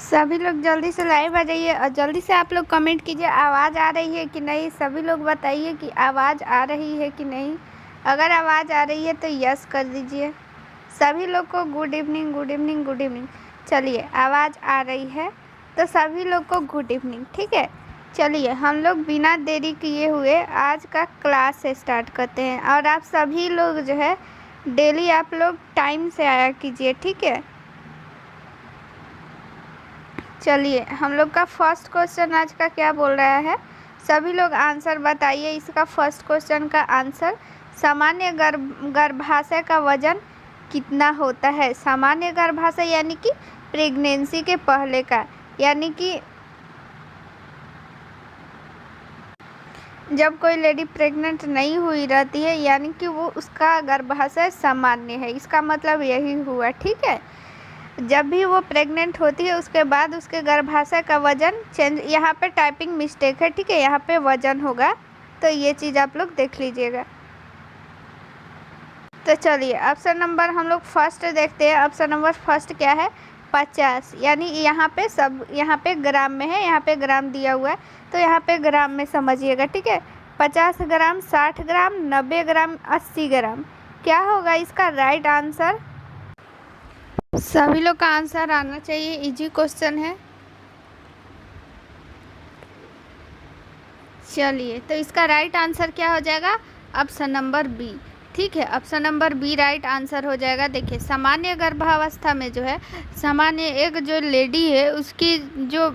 सभी लोग जल्दी से लाइव आ जाइए और जल्दी से आप लोग कमेंट कीजिए आवाज़ आ रही है कि नहीं। सभी लोग बताइए कि आवाज़ आ रही है कि नहीं। अगर आवाज़ आ रही है तो यस कर दीजिए। सभी लोग को good evening, good evening, good evening. चलिए, आवाज़ आ रही है तो सभी लोग को गुड इवनिंग। ठीक है, चलिए हम लोग बिना देरी किए हुए आज का क्लास स्टार्ट करते हैं। और आप सभी लोग जो है डेली आप लोग टाइम से आया कीजिए। ठीक है, चलिए हम लोग का फर्स्ट क्वेश्चन आज का क्या बोल रहा है, सभी लोग आंसर बताइए। इसका फर्स्ट क्वेश्चन का आंसर, सामान्य गर्भाशय का वजन कितना होता है। सामान्य गर्भाशय यानी कि प्रेगनेंसी के पहले का, यानी कि जब कोई लेडी प्रेग्नेंट नहीं हुई रहती है, यानी कि वो उसका गर्भाशय सामान्य है। इसका मतलब यही हुआ। ठीक है, जब भी वो प्रेग्नेंट होती है उसके बाद उसके गर्भाशय का वजन चेंज, यहाँ पे टाइपिंग मिस्टेक है। ठीक है, यहाँ पे वजन होगा, तो ये चीज़ आप लोग देख लीजिएगा। तो चलिए ऑप्शन नंबर हम लोग फर्स्ट देखते हैं। ऑप्शन नंबर फर्स्ट क्या है, 50। यानी यहाँ पे ग्राम में है, यहाँ पे ग्राम दिया हुआ है तो यहाँ पे ग्राम में समझिएगा। ठीक है, 50 ग्राम, 60 ग्राम, 90 ग्राम, 80 ग्राम। क्या होगा इसका राइट आंसर। सभी लोग का आंसर आना चाहिए, इजी क्वेश्चन है। चलिए, तो इसका राइट आंसर क्या हो जाएगा, ऑप्शन नंबर बी। ठीक है, option number B right answer हो जाएगा। देखिए, सामान्य गर्भावस्था में जो है, सामान्य एक जो लेडी है उसकी जो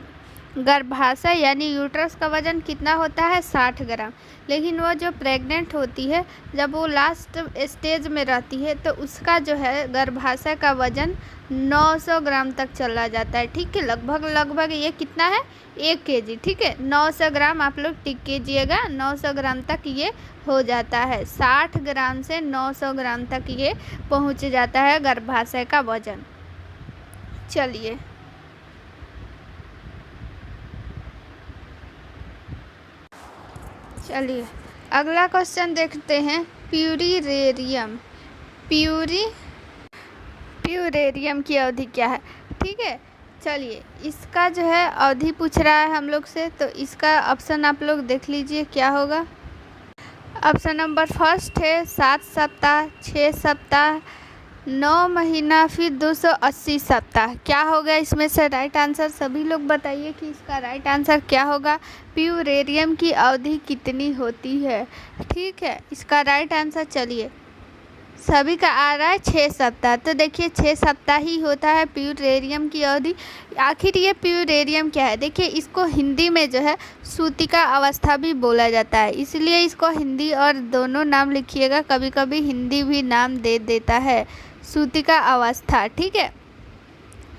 गर्भाशय यानी यूट्रस का वजन कितना होता है, 60 ग्राम। लेकिन वो जो प्रेग्नेंट होती है, जब वो लास्ट स्टेज में रहती है तो उसका जो है गर्भाशय का वजन 900 ग्राम तक चला जाता है। ठीक है, लगभग ये कितना है, 1 केजी। ठीक है, 900 ग्राम आप लोग टिक कीजिएगा, 900 ग्राम तक ये हो जाता है। 60 ग्राम से 900 ग्राम तक ये पहुंच जाता है गर्भाशय का वजन। चलिए अगला क्वेश्चन देखते हैं। प्यूरेरियम की अवधि क्या है। ठीक है, चलिए इसका जो है अवधि पूछ रहा है हम लोग से, तो इसका ऑप्शन आप लोग देख लीजिए क्या होगा। ऑप्शन नंबर फर्स्ट है 7 सप्ताह, 6 सप्ताह, 9 महीना, फिर 280 सप्ताह। क्या होगा इसमें से राइट आंसर। सभी लोग बताइए कि इसका राइट आंसर क्या होगा। प्यूरेरियम की अवधि कितनी होती है। ठीक है, इसका राइट आंसर, चलिए सभी का आ रहा है 6 सप्ताह। तो देखिए 6 सप्ताह ही होता है प्यूरेरियम की अवधि। आखिर ये प्यूरेरियम क्या है, देखिए इसको हिंदी में जो है सूतिका अवस्था भी बोला जाता है, इसलिए इसको हिंदी और दोनों नाम लिखिएगा। कभी कभी हिंदी भी नाम दे देता है, सूतिका अवस्था। ठीक है,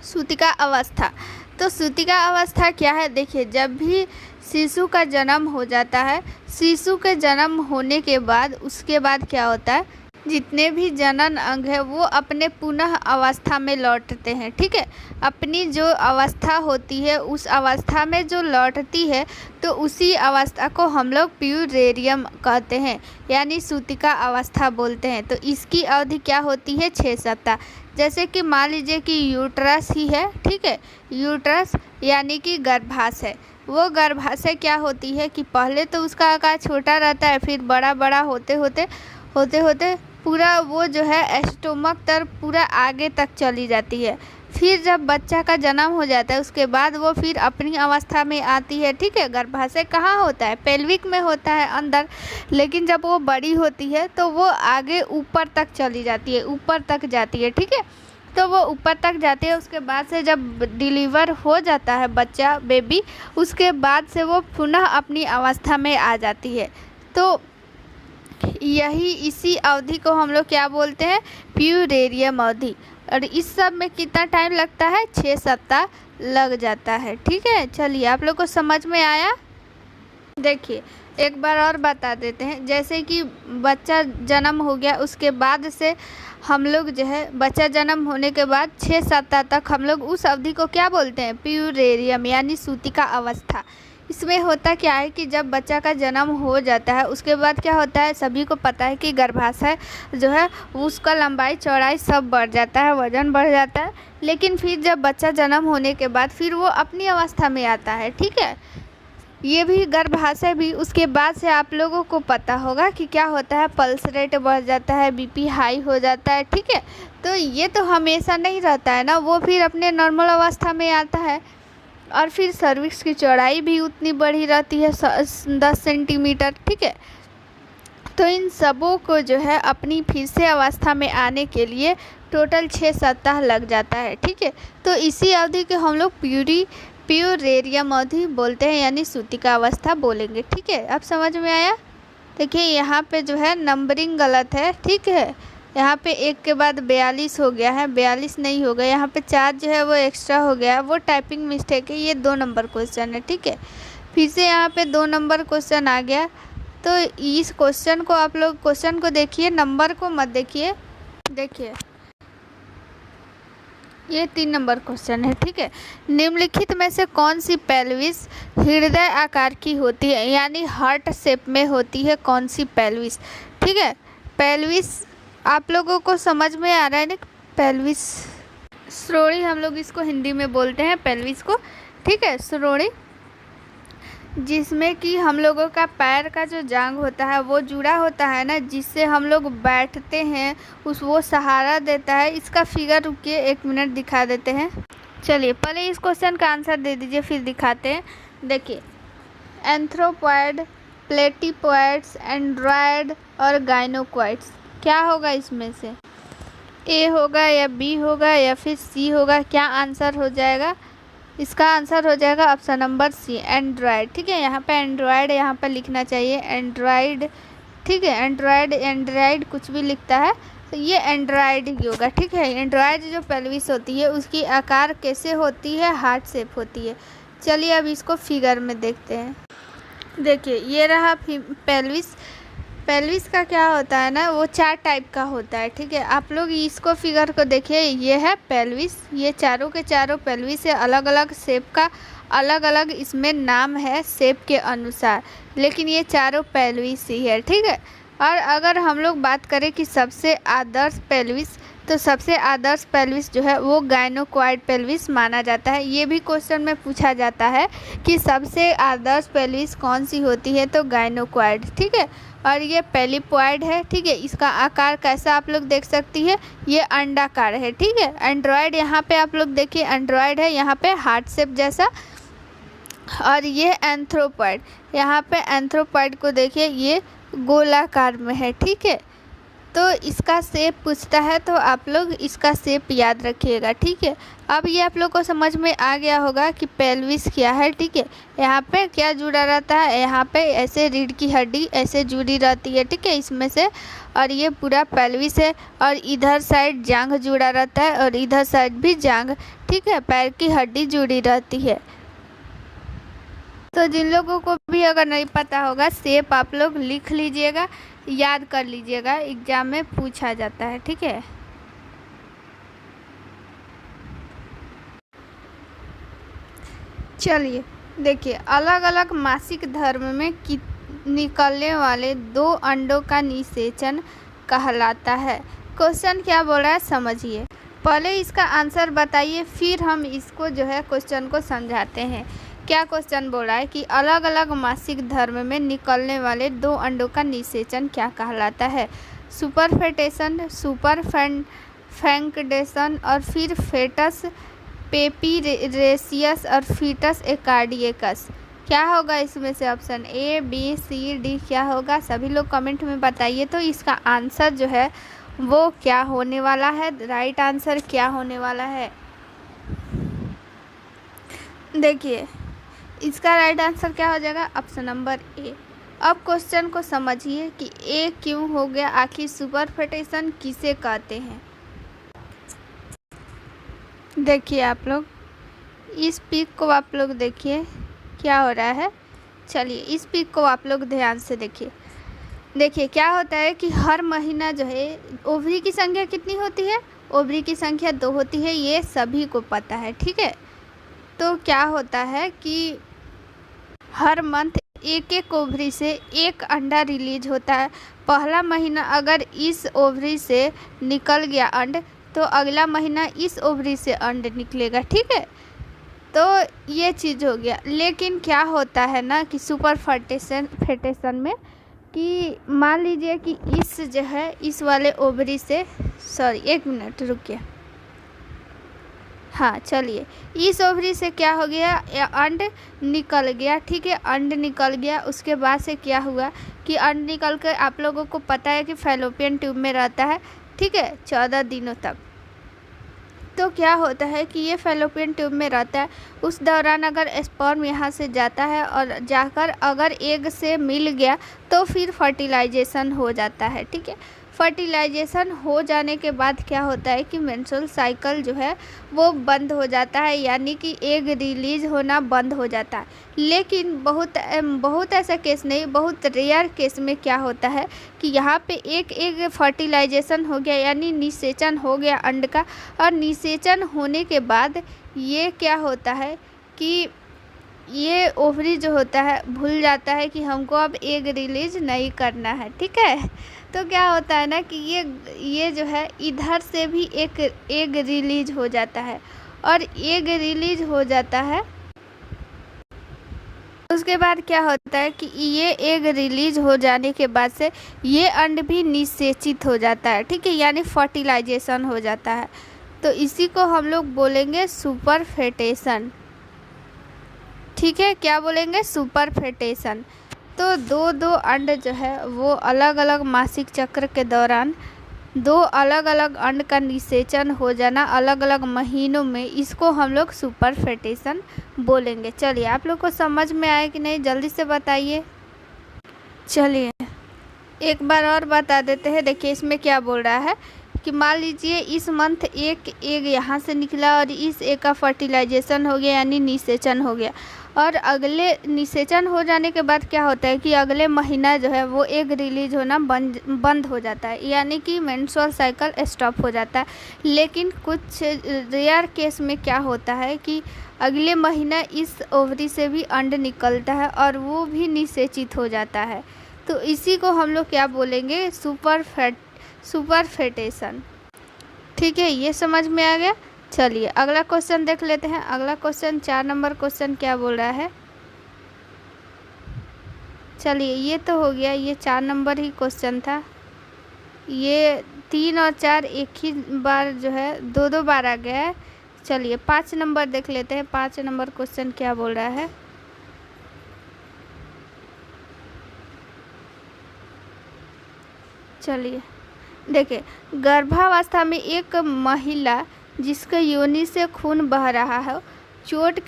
सूतिका अवस्था। तो सूतिका अवस्था क्या है, देखिए जब भी शिशु का जन्म हो जाता है, शिशु के जन्म होने के बाद उसके बाद क्या होता है, जितने भी जनन अंग है वो अपने पुनः अवस्था में लौटते हैं। ठीक है, अपनी जो अवस्था होती है उस अवस्था में जो लौटती है, तो उसी अवस्था को हम लोग प्यूरेरियम कहते हैं, यानी सूतिका अवस्था बोलते हैं। तो इसकी अवधि क्या होती है, 6 सप्ताह। जैसे कि मान लीजिए कि यूट्रस ही है। ठीक है, यूट्रस यानी कि गर्भाशय, वो गर्भाशय क्या होती है कि पहले तो उसका आकार छोटा रहता है, फिर बड़ा बड़ा होते होते पूरा वो जो है स्टोमक तक पूरा आगे तक चली जाती है। फिर जब बच्चा का जन्म हो जाता है उसके बाद वो फिर अपनी अवस्था में आती है। ठीक है, गर्भाशय कहाँ होता है, पेल्विक में होता है अंदर। लेकिन जब वो बड़ी होती है तो वो आगे ऊपर तक चली जाती है, ऊपर तक जाती है। ठीक है, तो वो ऊपर तक जाती है। उसके बाद से जब डिलीवर हो जाता है बच्चा, बेबी, उसके बाद से वो पुनः अपनी अवस्था में आ जाती है। तो इसी अवधि को हम लोग क्या बोलते हैं, प्यूरेरियम अवधि। और इस सब में कितना टाइम लगता है, 6 सप्ताह लग जाता है। ठीक है, चलिए आप लोग को समझ में आया। देखिए एक बार और बता देते हैं, जैसे कि बच्चा जन्म हो गया उसके बाद से हम लोग जो है, बच्चा जन्म होने के बाद 6 सप्ताह तक हम लोग उस अवधि को क्या बोलते हैं, प्यूरेरियम यानी सूतिका अवस्था। इसमें होता क्या है कि जब बच्चा का जन्म हो जाता है उसके बाद क्या होता है, सभी को पता है कि गर्भाशय जो है उसका लंबाई चौड़ाई सब बढ़ जाता है, वजन बढ़ जाता है। लेकिन फिर जब बच्चा जन्म होने के बाद फिर वो अपनी अवस्था में आता है, ठीक है। ये भी गर्भाशय भी उसके बाद से आप लोगों को पता होगा कि क्या होता है, पल्स रेट बढ़ जाता है, बीपी हाई हो जाता है, ठीक है। तो ये तो हमेशा नहीं रहता है ना, वो फिर अपने नॉर्मल अवस्था में आता है। और फिर सर्विक्स की चौड़ाई भी उतनी बड़ी रहती है 10 सेंटीमीटर, ठीक है। तो इन सबों को जो है अपनी फिर से अवस्था में आने के लिए टोटल 6 सप्ताह लग जाता है, ठीक है। तो इसी अवधि के हम लोग प्यूरेरियम अवधि बोलते हैं, यानी सूतिका अवस्था बोलेंगे, ठीक है। अब समझ में आया। देखिए यहाँ पे जो है नंबरिंग गलत है, ठीक है। यहाँ पे 1 के बाद 42 हो गया है, 42 नहीं होगा, यहाँ पे 4 जो है वो एक्स्ट्रा हो गया है, वो टाइपिंग मिस्टेक है। ये 2 नंबर क्वेश्चन है, ठीक है। फिर से यहाँ पे 2 नंबर क्वेश्चन आ गया। तो इस क्वेश्चन को आप लोग क्वेश्चन को देखिए, नंबर को मत देखिए। देखिए ये 3 नंबर क्वेश्चन है, ठीक है। निम्नलिखित में से कौन सी पेल्विस हृदय आकार की होती है, यानी हार्ट शेप में होती है कौन सी पेल्विस, ठीक है। पेल्विस आप लोगों को समझ में आ रहा है ना, पेल्विस श्रोणि हम लोग इसको हिंदी में बोलते हैं पेल्विस को, ठीक है। श्रोणि जिसमें कि हम लोगों का पैर का जो जांघ होता है वो जुड़ा होता है ना, जिससे हम लोग बैठते हैं, वो सहारा देता है। इसका फिगर रुकिए 1 मिनट दिखा देते हैं। चलिए पहले इस क्वेश्चन का आंसर दे दीजिए, फिर दिखाते हैं। देखिए एंथ्रोपॉइड, प्लेटिपॉइड्स, एंड्रॉयड और गाइनोकॉइड्स, क्या होगा इसमें से? ए होगा या बी होगा या फिर सी होगा? क्या आंसर हो जाएगा? इसका आंसर हो जाएगा ऑप्शन नंबर सी, एंड्रॉयड, ठीक है। यहाँ पे एंड्रॉयड यहाँ पे लिखना चाहिए, एंड्रॉयड, ठीक है। एंड्रॉयड कुछ भी लिखता है तो ये एंड्रॉयड ही होगा, ठीक है। एंड्रॉयड जो पेल्विस होती है उसकी आकार कैसे होती है? हार्ट शेप होती है। चलिए अब इसको फिगर में देखते हैं। देखिए ये रहा पेल्विस। पेल्विस का क्या होता है ना, वो 4 टाइप का होता है, ठीक है। आप लोग इसको फिगर को देखिए, ये है पेल्विस, ये चारों के चारों पेल्विस है, अलग अलग शेप का, अलग अलग इसमें नाम है शेप के अनुसार, लेकिन ये चारों पेल्विस ही है, ठीक है। और अगर हम लोग बात करें कि सबसे आदर्श पेल्विस, तो सबसे आदर्श पेल्विस जो है वो गाइनोकॉइड पेल्विस माना जाता है। ये भी क्वेश्चन में पूछा जाता है कि सबसे आदर्श पेल्विस कौन सी होती है, तो गाइनोकॉइड, ठीक है। और ये पेलिपॉइड है, ठीक है। इसका आकार कैसा आप लोग देख सकती है, ये अंडाकार है, ठीक है। एंड्रॉयड यहाँ पे आप लोग देखिए, एंड्रॉयड है यहाँ पे हार्ट शेप जैसा। और ये एंथ्रोपॉइड, यहाँ पे एंथ्रोपॉइड को देखिए, ये गोलाकार में है, ठीक है। तो इसका शेप पूछता है तो आप लोग इसका शेप याद रखिएगा, ठीक है। अब ये आप लोग को समझ में आ गया होगा कि पेल्विस क्या है, ठीक है। यहाँ पे क्या जुड़ा रहता है, यहाँ पे ऐसे रीढ़ की हड्डी ऐसे जुड़ी रहती है, ठीक है, इसमें से। और ये पूरा पेल्विस है, और इधर साइड जांघ जुड़ा रहता है, और इधर साइड भी जांघ, ठीक है, पैर की हड्डी जुड़ी रहती है। तो जिन लोगों को भी अगर नहीं पता होगा, शेप आप लोग लिख लीजिएगा, याद कर लीजिएगा, एग्जाम में पूछा जाता है, ठीक है। चलिए देखिए, अलग अलग मासिक धर्म में निकलने वाले 2 अंडों का निषेचन कहलाता है। क्वेश्चन क्या बोल रहा है समझिए, पहले इसका आंसर बताइए, फिर हम इसको जो है क्वेश्चन को समझाते हैं। क्या क्वेश्चन बोल रहा है कि अलग अलग मासिक धर्म में निकलने वाले 2 अंडों का निषेचन क्या कहलाता है? सुपरफेटेशन, सुपरफेंकडेशन, और फिर फेटस पेपीरेसियस और फीटस एकार्डियकस। क्या होगा इसमें से? Option A, B, C, D क्या होगा? सभी लोग कमेंट में बताइए। तो इसका आंसर जो है वो क्या होने वाला है, राइट आंसर क्या होने वाला है? देखिए इसका राइट आंसर क्या हो जाएगा? ऑप्शन नंबर ए। अब क्वेश्चन को समझिए कि ए क्यों हो गया, आखिर सुपरफेटेशन किसे कहते हैं। देखिए आप लोग इस पिक को आप लोग देखिए क्या हो रहा है। चलिए इस पिक को आप लोग ध्यान से देखिए। देखिए क्या होता है कि हर महीना जो है ओवरी की संख्या कितनी होती है? ओवरी की संख्या 2 होती है, ये सभी को पता है, ठीक है। तो क्या होता है कि हर मंथ एक एक ओवरी से एक अंडा रिलीज होता है। पहला महीना अगर इस ओवरी से निकल गया अंड तो अगला महीना इस ओवरी से अंड निकलेगा, ठीक है। तो ये चीज़ हो गया। लेकिन क्या होता है ना कि सुपर फर्टेशन में कि मान लीजिए कि इस जो है इस वाले ओवरी से, सॉरी एक मिनट रुकिए, हाँ चलिए, इस ओवरी से क्या हो गया, अंड निकल गया, ठीक है। अंड निकल गया, उसके बाद से क्या हुआ कि अंड निकल कर आप लोगों को पता है कि फैलोपियन ट्यूब में रहता है, ठीक है, 14 दिनों तक। तो क्या होता है कि ये फैलोपियन ट्यूब में रहता है, उस दौरान अगर स्पर्म यहाँ से जाता है और जाकर अगर एग से मिल गया तो फिर फर्टिलाइजेशन हो जाता है, ठीक है। फर्टिलाइजेशन हो जाने के बाद क्या होता है कि मेंस्ट्रुअल साइकिल जो है वो बंद हो जाता है, यानी कि एग रिलीज होना बंद हो जाता है। लेकिन बहुत ऐसा केस नहीं, बहुत रेयर केस में क्या होता है कि यहाँ पे एक एग फर्टिलाइजेशन हो गया, यानी निषेचन हो गया अंड का, और निषेचन होने के बाद ये क्या होता है कि ये ओवरी जो होता है भूल जाता है कि हमको अब एग रिलीज नहीं करना है, ठीक है। तो क्या होता है ना कि ये जो है इधर से भी एक एग रिलीज हो जाता है, और एग रिलीज हो जाता है उसके बाद क्या होता है कि ये एग रिलीज हो जाने के बाद से ये अंड भी निषेचित हो जाता है, ठीक है, यानी फर्टिलाइजेशन हो जाता है। तो इसी को हम लोग बोलेंगे सुपर फेटेशन, ठीक है। क्या बोलेंगे, सुपर फेटेशन। तो दो अंड जो है वो अलग अलग मासिक चक्र के दौरान दो अलग अलग अंड का निषेचन हो जाना अलग अलग महीनों में, इसको हम लोग सुपर फेटेशन बोलेंगे। चलिए, आप लोग को समझ में आया कि नहीं, जल्दी से बताइए। चलिए एक बार और बता देते हैं। देखिए इसमें क्या बोल रहा है कि मान लीजिए इस मंथ एक एग यहाँ से निकला और इस एग का फर्टिलाइजेशन हो गया, यानी निषेचन हो गया, और अगले निषेचन हो जाने के बाद क्या होता है कि अगले महीना जो है वो एग रिलीज होना बंद हो जाता है, यानी कि मेंस्ट्रुअल साइकिल स्टॉप हो जाता है। लेकिन कुछ रेयर केस में क्या होता है कि अगले महीना इस ओवरी से भी अंड निकलता है और वो भी निषेचित हो जाता है। तो इसी को हम लोग क्या बोलेंगे, सुपर फेटेशन, ठीक है। ये समझ में आ गया। चलिए अगला क्वेश्चन देख लेते हैं। अगला क्वेश्चन 4 नंबर क्वेश्चन क्या बोल रहा है। चलिए ये तो हो गया, ये 4 नंबर ही क्वेश्चन था। ये 3 और 4 एक ही बार जो है दो बार आ गया है। चलिए 5 नंबर देख लेते हैं। 5 नंबर क्वेश्चन क्या बोल रहा है। चलिए देखिए, गर्भावस्था में एक महिला जिसके योनि से खून बह रहा है, पेट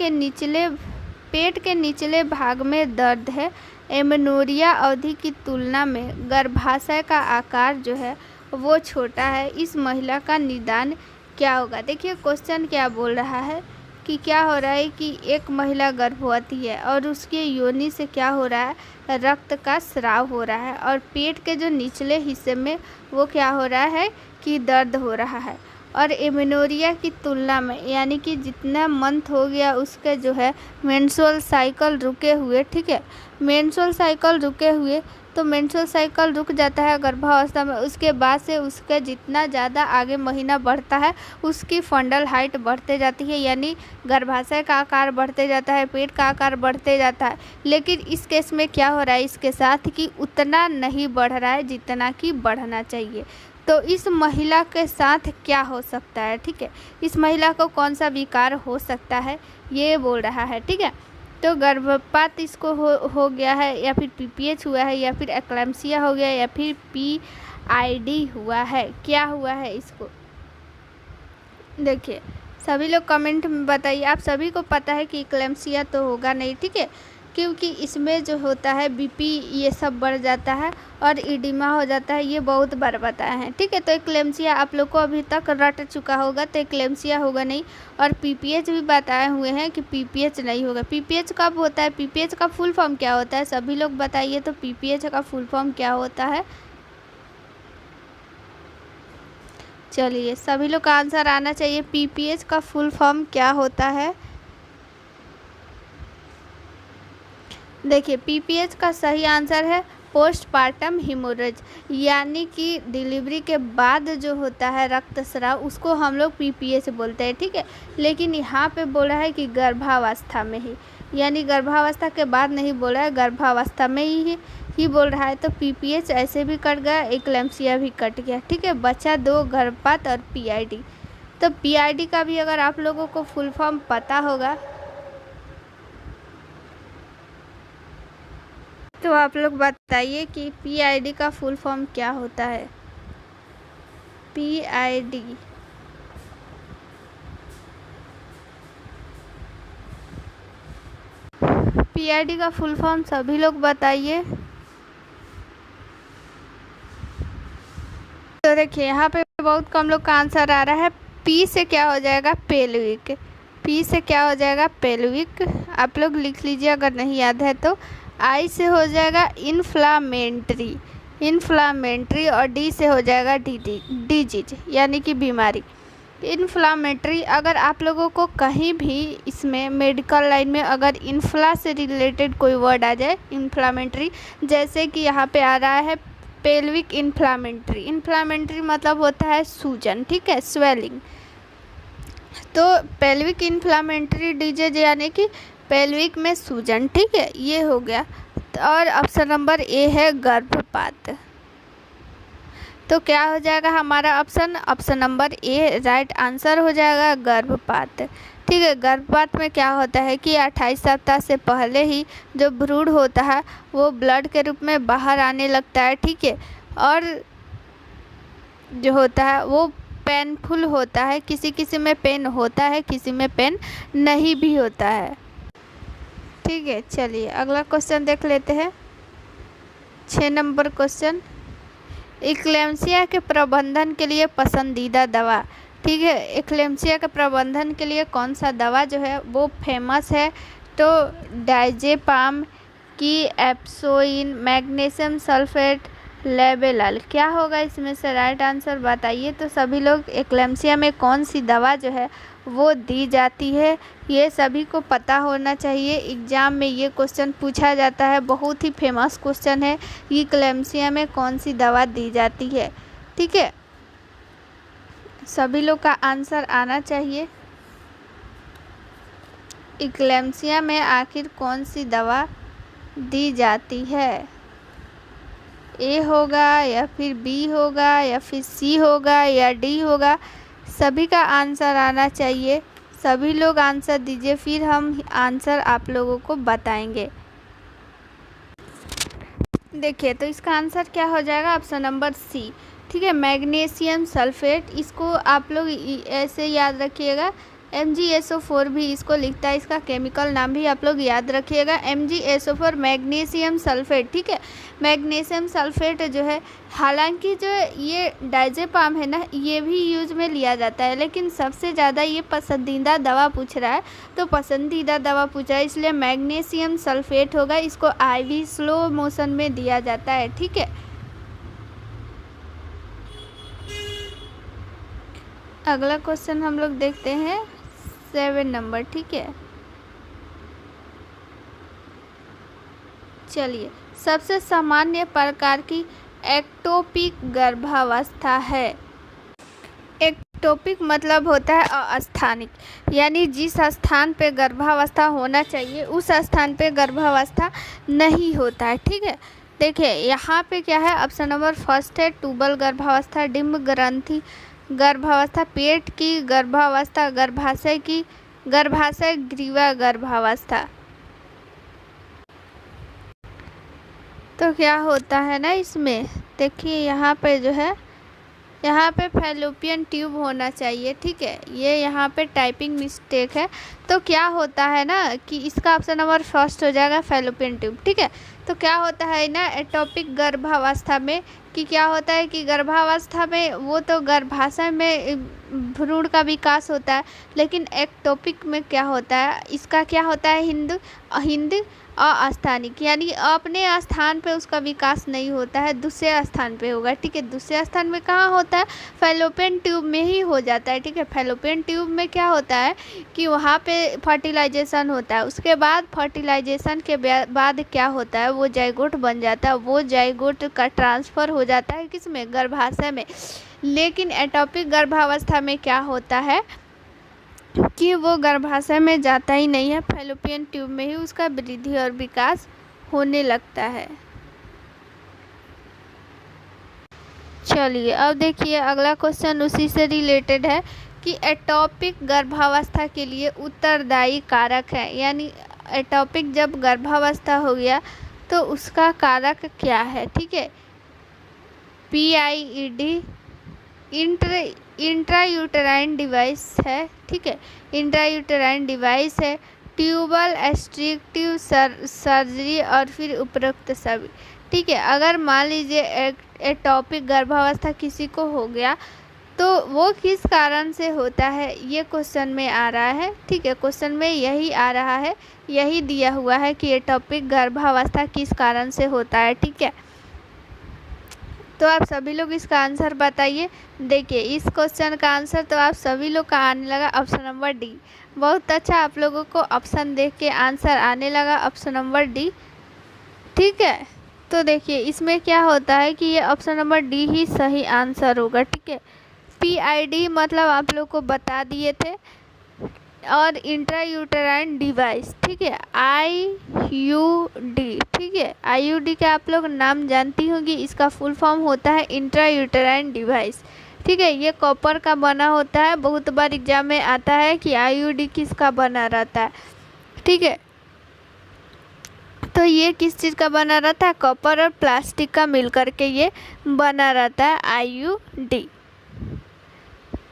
के निचले भाग में दर्द है, एमेनोरिया अवधि की तुलना में गर्भाशय का आकार जो है वो छोटा है, इस महिला का निदान क्या होगा। देखिए क्वेश्चन क्या बोल रहा है कि क्या हो रहा है कि एक महिला गर्भवती है और उसके योनि से क्या हो रहा है, रक्त का स्राव हो रहा है, और पेट के जो निचले हिस्से में वो क्या हो रहा है कि दर्द हो रहा है, और एमेनोरिया की तुलना में, यानी कि जितना मंथ हो गया उसके जो है मेंस्ट्रुअल साइकिल रुके हुए, ठीक है, मेंस्ट्रुअल साइकिल रुके हुए, तो मेंस्ट्रुअल साइकिल रुक जाता है गर्भावस्था में। उसके बाद से उसका जितना ज़्यादा आगे महीना बढ़ता है उसकी फंडल हाइट बढ़ते जाती है, यानी गर्भाशय का आकार बढ़ते जाता है, पेट का आकार बढ़ते जाता है। लेकिन इस केस में क्या हो रहा है इसके साथ कि उतना नहीं बढ़ रहा है जितना कि बढ़ना चाहिए। तो इस महिला के साथ क्या हो सकता है, ठीक है, इस महिला को कौन सा विकार हो सकता है ये बोल रहा है, ठीक है। तो गर्भपात इसको हो गया है, या फिर पीपीएच हुआ है, या फिर एक्लैम्सिया हो गया, या फिर पीआईडी हुआ है, क्या हुआ है इसको। देखिए सभी लोग कमेंट में बताइए। आप सभी को पता है कि एक्लैम्सिया तो होगा नहीं, ठीक है, क्योंकि इसमें जो होता है बीपी ये सब बढ़ जाता है और इडिमा हो जाता है, ये बहुत बार बताया है, ठीक है। तो एक्लैम्सिया आप लोग को अभी तक रट चुका होगा, तो एक्लैम्सिया होगा नहीं। और पीपीएच भी बताए हुए हैं कि पीपीएच नहीं होगा। पीपीएच कब होता है, पीपीएच का फुल फॉर्म क्या होता है, सभी लोग बताइए। तो पीपीएच का फुल फॉर्म क्या होता है। चलिए सभी लोग का आंसर आना चाहिए। पीपीएच का फुल फॉर्म क्या होता है। देखिए पीपीएच का सही आंसर है पोस्टपार्टम हिमोरेज, यानी कि डिलीवरी के बाद जो होता है रक्तस्राव उसको हम लोग पीपीएच बोलते हैं, ठीक है। लेकिन यहाँ पे बोला है कि गर्भावस्था में ही, यानी गर्भावस्था के बाद नहीं बोला है, गर्भावस्था में ही बोल रहा है। तो पीपीएच ऐसे भी कट गया, एक्लेम्पसिया भी कट गया, ठीक है। बचा 2 गर्भपात और पीआईडी। तो पीआईडी का भी अगर आप लोगों को फुल फॉर्म पता होगा तो आप लोग बताइए कि पीआईडी का फुल फॉर्म क्या होता है। पीआईडी पीआईडी का फुल फॉर्म सभी लोग बताइए। तो देखिए यहाँ पे बहुत कम लोग का आंसर आ रहा है। पी से क्या हो जाएगा, पेल्विक। पी से क्या हो जाएगा, पेल्विक। आप लोग लिख लीजिए अगर नहीं याद है तो। आई से हो जाएगा इन्फ्लामेंट्री, इन्फ्लामेंट्री। और डी से हो जाएगा डिजीज, यानी कि बीमारी। इन्फ्लामेटरी, अगर आप लोगों को कहीं भी इसमें मेडिकल लाइन में अगर इन्फ्ला से रिलेटेड कोई वर्ड आ जाए, इन्फ्लामेटरी, जैसे कि यहाँ पे आ रहा है पेल्विक इन्फ्लामेटरी। इन्फ्लामेटरी मतलब होता है सूजन, ठीक है, स्वेलिंग। तो पेल्विक इन्फ्लामेटरी डिजीज यानी कि पेल्विक में सूजन, ठीक है, ये हो गया। और ऑप्शन नंबर ए है गर्भपात। तो क्या हो जाएगा हमारा option number A right answer हो जाएगा, गर्भपात, ठीक है। गर्भपात में क्या होता है कि 28 सप्ताह से पहले ही जो भ्रूण होता है वो ब्लड के रूप में बाहर आने लगता है, ठीक है। और जो होता है वो पेनफुल होता है, किसी किसी में पेन होता है, किसी में पेन नहीं भी होता है, ठीक है। चलिए अगला क्वेश्चन देख लेते हैं। 6 नंबर क्वेश्चन, एक्लेम्पसिया के प्रबंधन के लिए पसंदीदा दवा, ठीक है। एक्लेम्पसिया के प्रबंधन के लिए कौन सा दवा जो है वो फेमस है, तो डायजेपाम की, एप्सोइन, मैग्नीशियम सल्फेट, लेबेलाल। क्या होगा इसमें से राइट आंसर बताइए। तो सभी लोग एक्लेम्पसिया में कौन सी दवा जो है वो दी जाती है, ये सभी को पता होना चाहिए। एग्ज़ाम में ये क्वेश्चन पूछा जाता है, बहुत ही फेमस क्वेश्चन है। एक्लेम्पसिया में कौन सी दवा दी जाती है, ठीक है। सभी लोग का आंसर आना चाहिए। एक्लेम्पसिया में आखिर कौन सी दवा दी जाती है, ए होगा या फिर बी होगा या फिर सी होगा या डी होगा, सभी का आंसर आना चाहिए। सभी लोग आंसर दीजिए, फिर हम आंसर आप लोगों को बताएंगे। देखिए तो इसका आंसर क्या हो जाएगा, ऑप्शन नंबर सी, ठीक है, मैग्नीशियम सल्फेट। इसको आप लोग ऐसे याद रखिएगा, MgSO4 भी इसको लिखता है, इसका केमिकल नाम भी आप लोग याद रखिएगा, MgSO4 मैग्नीशियम सल्फेट, ठीक है। मैग्नीशियम सल्फेट जो है, हालांकि जो ये डायजेपाम है ना, ये भी यूज में लिया जाता है, लेकिन सबसे ज़्यादा ये पसंदीदा दवा पूछ रहा है, तो पसंदीदा दवा पूछा है इसलिए मैग्नीशियम सल्फेट होगा। इसको IV स्लो मोशन में दिया जाता है, ठीक है। अगला क्वेश्चन हम लोग देखते हैं 7 नंबर, ठीक है। चलिए, सबसे सामान्य प्रकार की एक्टोपिक गर्भावस्था है। एक्टोपिक मतलब होता है अस्थानिक, यानी जिस स्थान पे गर्भावस्था होना चाहिए उस स्थान पे गर्भावस्था नहीं होता है, ठीक है। देखिए यहाँ पे क्या है, ऑप्शन नंबर फर्स्ट है ट्यूबल गर्भावस्था, डिम्ब ग्रंथि गर्भावस्था, पेट की गर्भावस्था, गर्भाशय की गर्भाशय ग्रीवा गर्भावस्था। तो क्या होता है ना इसमें, देखिए यहाँ पे जो है, यहाँ पे फैलोपियन ट्यूब होना चाहिए, ठीक है। ये यहाँ पे टाइपिंग मिस्टेक है। तो क्या होता है ना कि इसका ऑप्शन नंबर फर्स्ट हो जाएगा फैलोपियन ट्यूब, ठीक है। तो क्या होता है ना एक्टोपिक गर्भावस्था में, कि क्या होता है कि गर्भावस्था में वो तो गर्भाशय में भ्रूण का विकास होता है। लेकिन एक्टोपिक में क्या होता है, इसका क्या होता है, हिंद अस्थानिक, यानी अपने स्थान पे उसका विकास नहीं होता है, दूसरे स्थान पे होगा। ठीक है, दूसरे स्थान में कहाँ होता है, फैलोपियन ट्यूब में ही हो जाता है। ठीक है, फैलोपियन ट्यूब में क्या होता है कि वहाँ पे फर्टिलाइजेशन होता है। उसके बाद फर्टिलाइजेशन के बाद क्या होता है, वो जाइगोट बन जाता है। वो जाइगोट का ट्रांसफ़र हो जाता है किसमें, गर्भाशय में। लेकिन एटॉपिक गर्भावस्था में क्या होता है कि वो गर्भाशय में जाता ही नहीं है, फैलोपियन ट्यूब में ही उसका वृद्धि और विकास होने लगता है। चलिए अब देखिए अगला क्वेश्चन उसी से रिलेटेड है कि एटॉपिक गर्भावस्था के लिए उत्तरदायी कारक है, यानी एटॉपिक जब गर्भावस्था हो गया तो उसका कारक क्या है। ठीक है, PIED इंट्रायूटेराइन डिवाइस है। ठीक है, इंट्रायूटेराइन डिवाइस है, ट्यूबल एक्सट्रैक्टिव सर्जरी और फिर उपरोक्त सभी। ठीक है, अगर मान लीजिए एटॉपिक गर्भावस्था किसी को हो गया तो वो किस कारण से होता है, ये क्वेश्चन में आ रहा है। ठीक है, क्वेश्चन में यही आ रहा है, यही दिया हुआ है कि एटॉपिक गर्भावस्था किस कारण से होता है। ठीक है, तो आप सभी लोग इसका आंसर बताइए। देखिए इस क्वेश्चन का आंसर तो आप सभी लोग का आने लगा ऑप्शन नंबर डी। बहुत अच्छा, आप लोगों को ऑप्शन देख के आंसर आने लगा ऑप्शन नंबर डी। ठीक है, तो देखिए इसमें क्या होता है कि ये ऑप्शन नंबर डी ही सही आंसर होगा। ठीक है, PID मतलब आप लोग को बता दिए थे, और इंट्रायूटेराइन डिवाइस। ठीक है, IUD। ठीक है, IUD का आप लोग नाम जानती होंगी, इसका फुल फॉर्म होता है इंट्रायूटेराइन डिवाइस। ठीक है, ये कॉपर का बना होता है। बहुत बार एग्जाम में आता है कि IUD किसका बना रहता है। ठीक है, तो ये किस चीज़ का बना रहता है, कॉपर और प्लास्टिक का मिलकर के ये बना रहता है IUD।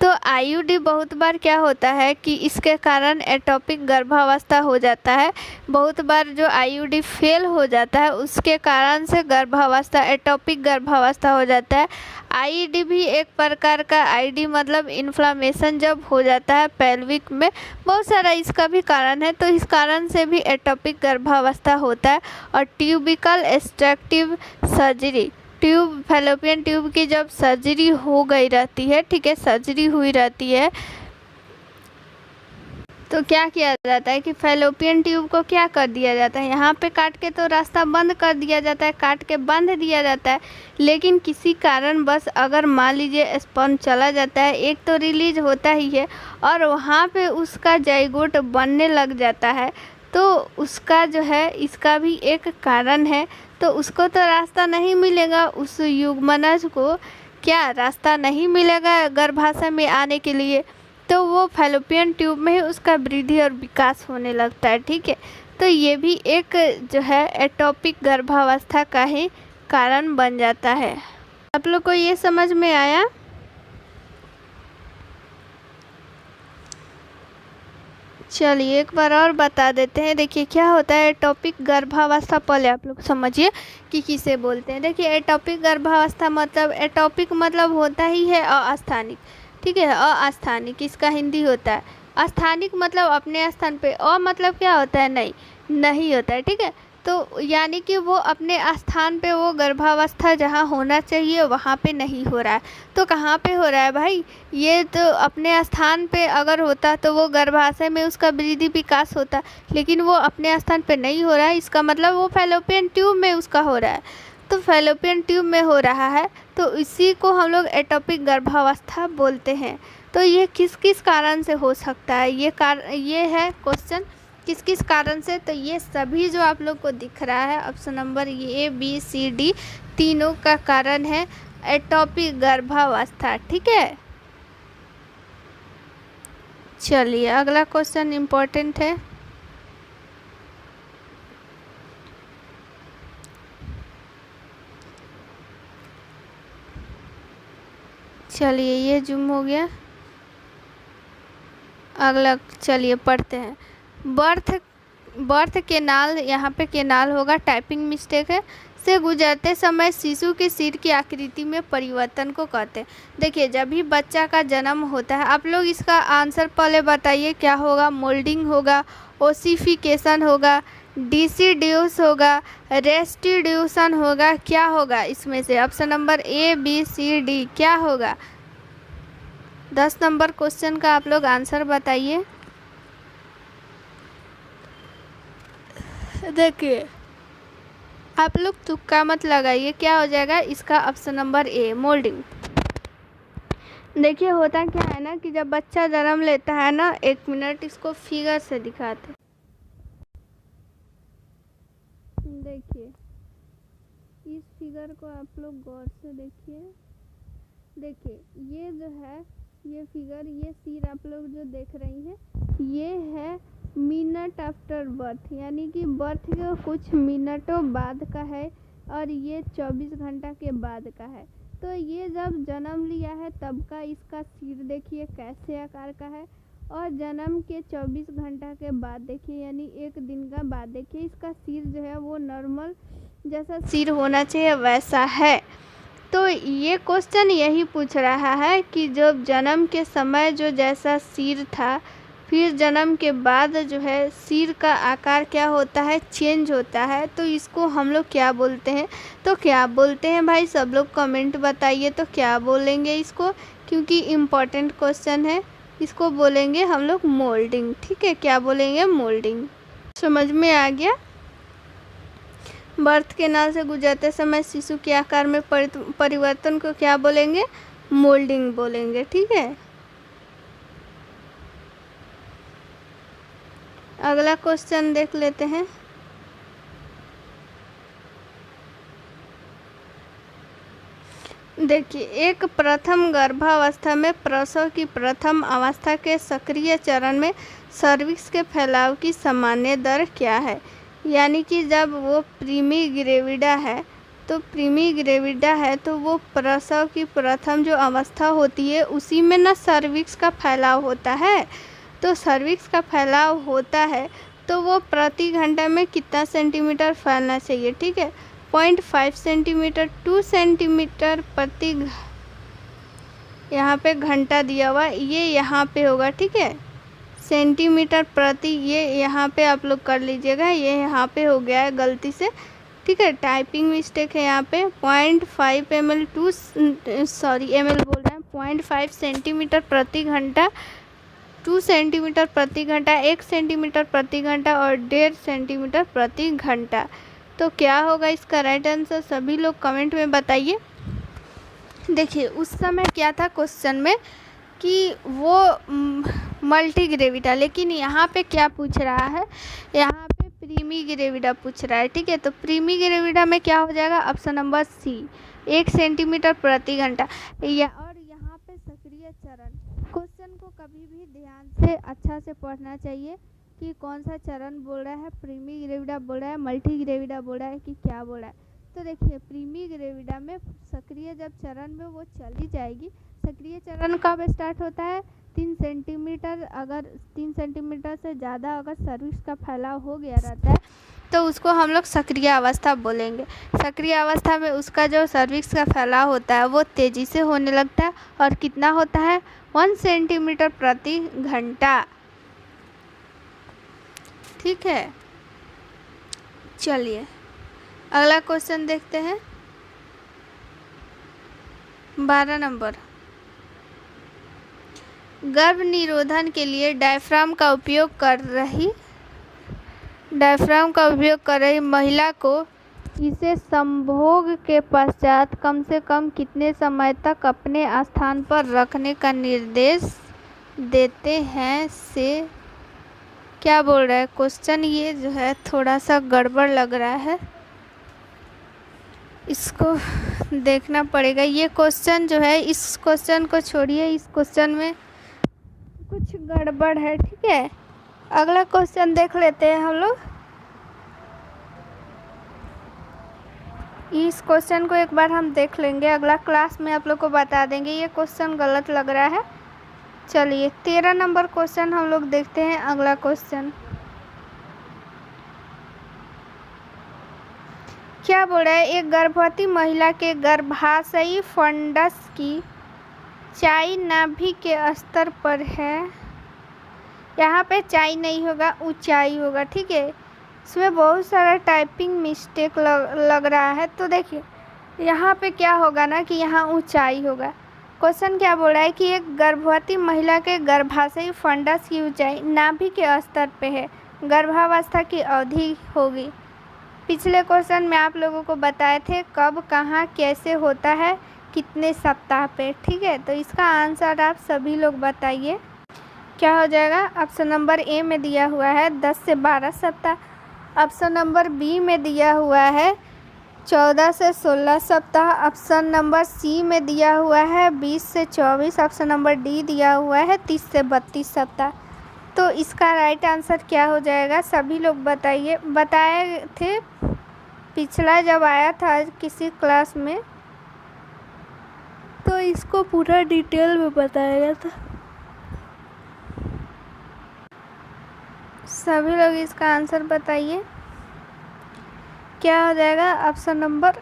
तो IUD बहुत बार क्या होता है कि इसके कारण एटॉपिक गर्भावस्था हो जाता है। बहुत बार जो IUD फेल हो जाता है उसके कारण से गर्भावस्था, एटॉपिक गर्भावस्था हो जाता है। IED भी एक प्रकार का, IED मतलब इन्फ्लामेशन जब हो जाता है पेल्विक में, बहुत सारा इसका भी कारण है। तो इस कारण से भी एटॉपिक गर्भावस्था होता है। और ट्यूबिकल extractive surgery, tube, fallopian tube की जब सर्जरी हो गई रहती है, ठीक है, सर्जरी हुई रहती है, तो क्या किया जाता है कि फैलोपियन ट्यूब को क्या कर दिया जाता है, यहाँ पे काट के तो रास्ता बंद कर दिया जाता है, काट के बांध दिया जाता है। लेकिन किसी कारण बस अगर मान लीजिए स्पर्म चला जाता है, एक तो रिलीज होता ही है और वहाँ पे उसका जाइगोट बनने लग जाता है, तो उसका जो है, इसका भी एक कारण है। तो उसको तो रास्ता नहीं मिलेगा, उस युग्मनज को क्या रास्ता नहीं मिलेगा गर्भाशय में आने के लिए, तो वो फैलोपियन ट्यूब में ही उसका वृद्धि और विकास होने लगता है। ठीक है, तो ये भी एक जो है एटॉपिक गर्भावस्था का ही कारण बन जाता है। आप लोग को ये समझ में आया? चलिए एक बार और बता देते हैं। देखिए क्या होता है एटॉपिक गर्भावस्था, पहले आप लोग समझिए कि किसे बोलते हैं। देखिए एटॉपिक गर्भावस्था मतलब, एटॉपिक मतलब होता ही है अस्थानिक। ठीक है, अस्थानिक इसका हिंदी होता है। अस्थानिक मतलब अपने स्थान पे, मतलब क्या होता है, नहीं होता है। ठीक है, तो यानी कि वो अपने स्थान पे, वो गर्भावस्था जहाँ होना चाहिए वहाँ पे नहीं हो रहा है। तो कहाँ पे हो रहा है भाई, ये तो अपने स्थान पे अगर होता तो वो गर्भाशय में उसका वृद्धि विकास होता, लेकिन वो अपने स्थान पे नहीं हो रहा है। इसका मतलब वो फैलोपियन ट्यूब में उसका हो रहा है। तो फैलोपियन ट्यूब में हो रहा है तो इसी को हम लोग एटॉपिक गर्भावस्था बोलते हैं। तो ये किस किस कारण से हो सकता है, ये है क्वेश्चन, किस किस कारण से। तो ये सभी जो आप लोग को दिख रहा है option number A, B, C, D तीनों का कारण है एटॉपिक गर्भावस्था। ठीक है, चलिए अगला क्वेश्चन इम्पोर्टेंट है। चलिए ये जूम हो गया, अगला चलिए पढ़ते हैं। बर्थ केनाल, यहाँ पे केनाल होगा, टाइपिंग मिस्टेक है। से गुजरते समय शिशु के सिर की आकृति में परिवर्तन को कहते हैं। देखिए, जब भी बच्चा का जन्म होता है, आप लोग इसका आंसर पहले बताइए क्या होगा। मोल्डिंग होगा, ओसिफिकेशन होगा, डिसिड्यूस होगा, रेस्टिड्यूशन होगा, क्या होगा इसमें से? Option number A, B, C, D क्या होगा? 10 नंबर क्वेश्चन का आप लोग आंसर बताइए। देखिए, आप लोग तुक्का मत लगाइए, क्या हो जाएगा इसका? ऑप्शन नंबर ए, मोल्डिंग। देखिए, होता क्या है ना कि जब बच्चा जन्म लेता है ना, 1 मिनट इसको फिगर से दिखाते। देखिए, इस फिगर को आप लोग गौर से देखिए। देखिए, ये जो है, ये फिगर, ये सिर आप लोग जो देख रही हैं, ये है मिनट आफ्टर बर्थ, यानी कि बर्थ के कुछ मिनटों बाद का है, और ये 24 घंटा के बाद का है। तो ये जब जन्म लिया है तब का इसका सिर देखिए कैसे आकार का है, और जन्म के 24 घंटा के बाद देखिए, यानी 1 दिन का बाद देखिए, इसका सिर जो है वो नॉर्मल जैसा सिर होना चाहिए वैसा है। तो ये क्वेश्चन यही पूछ रहा है कि जब जन्म के समय जो जैसा सिर था, फिर जन्म के बाद जो है सिर का आकार क्या होता है? चेंज होता है। तो इसको हम लोग क्या बोलते हैं? तो क्या बोलते हैं भाई? सब लोग कमेंट बताइए, तो क्या बोलेंगे इसको? क्योंकि इम्पोर्टेंट क्वेश्चन है, इसको बोलेंगे हम लोग मोल्डिंग। ठीक है, क्या बोलेंगे? मोल्डिंग। समझ में आ गया? बर्थ के नाल से गुजरते समय शिशु के आकार में परिवर्तन को क्या बोलेंगे? मोल्डिंग बोलेंगे। ठीक है, अगला क्वेश्चन देख लेते हैं। देखिए, एक प्रथम गर्भावस्था में प्रसव की प्रथम अवस्था के सक्रिय चरण में सर्विक्स के फैलाव की सामान्य दर क्या है? यानी कि जब वो प्रीमी ग्रेविडा है, तो वो प्रसव की प्रथम जो अवस्था होती है उसी में ना सर्विक्स का फैलाव होता है। तो सर्विक्स का फैलाव होता है तो वो प्रति घंटा में कितना सेंटीमीटर फैलना चाहिए? ठीक है, 0.5 सेंटीमीटर, 2 सेंटीमीटर प्रति, यहाँ पे घंटा दिया हुआ, ये यहाँ पे होगा। ठीक है, सेंटीमीटर प्रति, ये यहाँ पे आप लोग कर लीजिएगा, ये यहाँ पे हो गया है गलती से। ठीक है, टाइपिंग मिस्टेक है यहाँ पे। 0.5 ml, ml बोल रहे हैं, 0.5 सेंटीमीटर प्रति घंटा, 2 सेंटीमीटर प्रति घंटा, 1 सेंटीमीटर प्रति घंटा और 1.5 सेंटीमीटर प्रति घंटा। तो क्या होगा इसका राइट आंसर? सभी लोग कमेंट में बताइए। देखिए, उस समय क्या था क्वेश्चन में कि वो मल्टी ग्रेविडा, लेकिन यहाँ पे क्या पूछ रहा है? यहाँ पे प्रीमी ग्रेविडा पूछ रहा है। ठीक है, तो प्रीमी ग्रेविडा में क्या हो जाएगा? ऑप्शन नंबर सी, 1 सेंटीमीटर प्रति घंटा। और यहाँ पे सक्रिय चरण, क्वेश्चन को कभी भी ध्यान से अच्छा से पढ़ना चाहिए कि कौन सा चरण बोल रहा है, प्रीमी ग्रेविडा बोल रहा है, मल्टी ग्रेविडा बोल रहा है कि क्या बोल रहा है। तो देखिए, प्रीमी ग्रेविडा में सक्रिय जब चरण में वो चली जाएगी, सक्रिय चरण कब स्टार्ट होता है? 3 सेंटीमीटर, अगर 3 सेंटीमीटर से ज़्यादा अगर सर्विक्स का फैलाव हो गया रहता है तो उसको हम लोग सक्रिय अवस्था बोलेंगे। सक्रिय अवस्था में उसका जो सर्विक्स का फैलाव होता है वो तेज़ी से होने लगता है, और कितना होता है? 1 सेंटीमीटर प्रति घंटा। ठीक है, चलिए अगला क्वेश्चन देखते हैं। 12 नंबर, गर्भ निरोधन के लिए डायफ्राम का उपयोग कर रही महिला को इसे संभोग के पश्चात कम से कम कितने समय तक अपने स्थान पर रखने का निर्देश देते हैं? से क्या बोल रहा है क्वेश्चन? ये जो है थोड़ा सा गड़बड़ लग रहा है, इसको देखना पड़ेगा। ये क्वेश्चन जो है, इस क्वेश्चन को छोड़िए, इस क्वेश्चन में कुछ गड़बड़ है। ठीक है, अगला क्वेश्चन देख लेते हैं हम लोग। इस क्वेश्चन को एक बार हम देख लेंगे, अगला क्लास में आप लोग को बता देंगे। ये क्वेश्चन गलत लग रहा है। चलिए 13 नंबर क्वेश्चन हम लोग देखते हैं। अगला क्वेश्चन, क्या बोल रहा है, एक गर्भवती महिला के गर्भाशयी फंडस की ऊंचाई नाभि के स्तर पर है। यहाँ पे ऊंचाई नहीं होगा, ऊंचाई होगा, ठीक है। इसमें बहुत सारा टाइपिंग मिस्टेक लग रहा है, तो देखिए यहाँ पे क्या होगा ना कि यहाँ ऊंचाई होगा। क्वेश्चन क्या बोल रहा है कि एक गर्भवती महिला के गर्भाशयी फंडस की ऊंचाई नाभि के स्तर पे है, गर्भावस्था की अवधि होगी। पिछले क्वेश्चन में आप लोगों को बताए थे कब, कहाँ, कैसे होता है, कितने सप्ताह पे, ठीक है। तो इसका आंसर आप सभी लोग बताइए क्या हो जाएगा। ऑप्शन नंबर ए में दिया हुआ है 10 से 12 सप्ताह। ऑप्शन नंबर बी में दिया हुआ है 14 से 16 सप्ताह। ऑप्शन नंबर सी में दिया हुआ है 20 से 24। ऑप्शन नंबर डी दिया हुआ है 30 से 32 सप्ताह। तो इसका राइट आंसर क्या हो जाएगा, सभी लोग बताइए। बताए थे पिछला जब आया था किसी क्लास में, तो इसको पूरा डिटेल में बताया गया था। सभी लोग इसका आंसर बताइए क्या हो जाएगा। ऑप्शन नंबर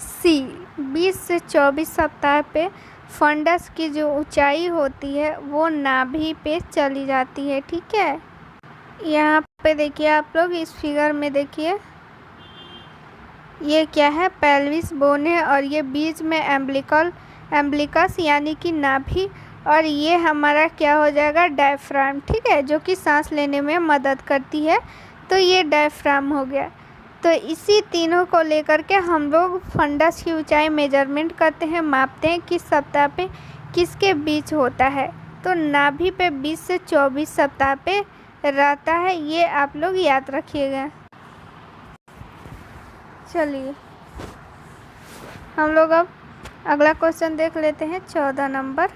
सी 20 से 24 सप्ताह पे फंडस की जो ऊंचाई होती है वो नाभि पे चली जाती है, ठीक है। यहाँ पे देखिए आप लोग इस फिगर में देखिए, ये क्या है, पेल्विस बोन है, और ये बीच में एम्ब्लिकस यानी कि नाभि, और ये हमारा क्या हो जाएगा, डायफ्राम, ठीक है, जो कि सांस लेने में मदद करती है। तो ये डायफ्राम हो गया। तो इसी तीनों को लेकर के हम लोग फंडस की ऊंचाई मेजरमेंट करते हैं, मापते हैं किस सप्ताह पे किसके बीच होता है। तो नाभि पे 20 से 24 सप्ताह पे रहता है, ये आप लोग याद रखिएगा। चलिए हम लोग अब अगला क्वेश्चन देख लेते हैं, 14 नंबर।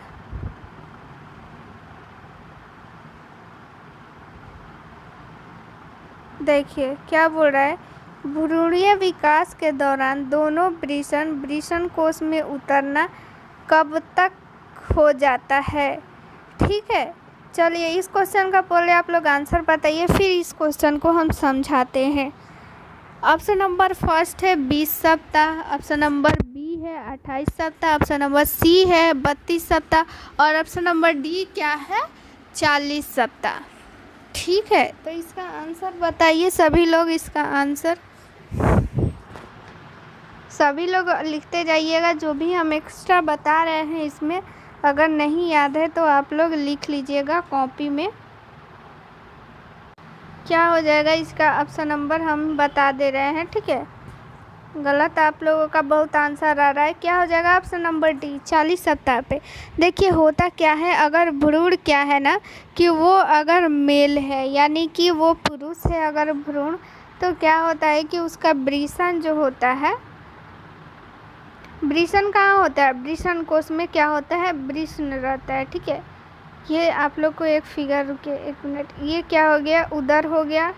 देखिए क्या बोल रहा है, भ्रूणीय विकास के दौरान दोनों वृषण कोश में उतरना कब तक हो जाता है, ठीक है। चलिए इस क्वेश्चन का पहले आप लोग आंसर बताइए, फिर इस क्वेश्चन को हम समझाते हैं। ऑप्शन नंबर फर्स्ट है 20 सप्ताह, ऑप्शन नंबर बी है 28 सप्ताह, ऑप्शन नंबर सी है 32 सप्ताह, और ऑप्शन नंबर डी क्या है, 40 सप्ताह, ठीक है। तो इसका आंसर बताइए सभी लोग, इसका आंसर सभी लोग लिखते जाइएगा। जो भी हम एक्स्ट्रा बता रहे हैं इसमें अगर नहीं याद है तो आप लोग लिख लीजिएगा कॉपी में। क्या हो जाएगा इसका ऑप्शन नंबर हम बता दे रहे हैं, ठीक है। गलत आप लोगों का बहुत आंसर आ रहा है। क्या हो जाएगा ऑप्शन नंबर डी 40 सप्ताह पे। देखिए होता क्या है, अगर भ्रूण क्या है ना कि वो अगर मेल है यानी कि वो पुरुष है अगर भ्रूण, तो क्या होता है कि उसका वृषण जो होता है, वृषण कहाँ होता है, वृषण कोश में क्या होता है, वृषण रहता है, ठीक है। ये आप लोग को एक फिगर, रुके एक मिनट, ये क्या हो गया, उदर हो गया,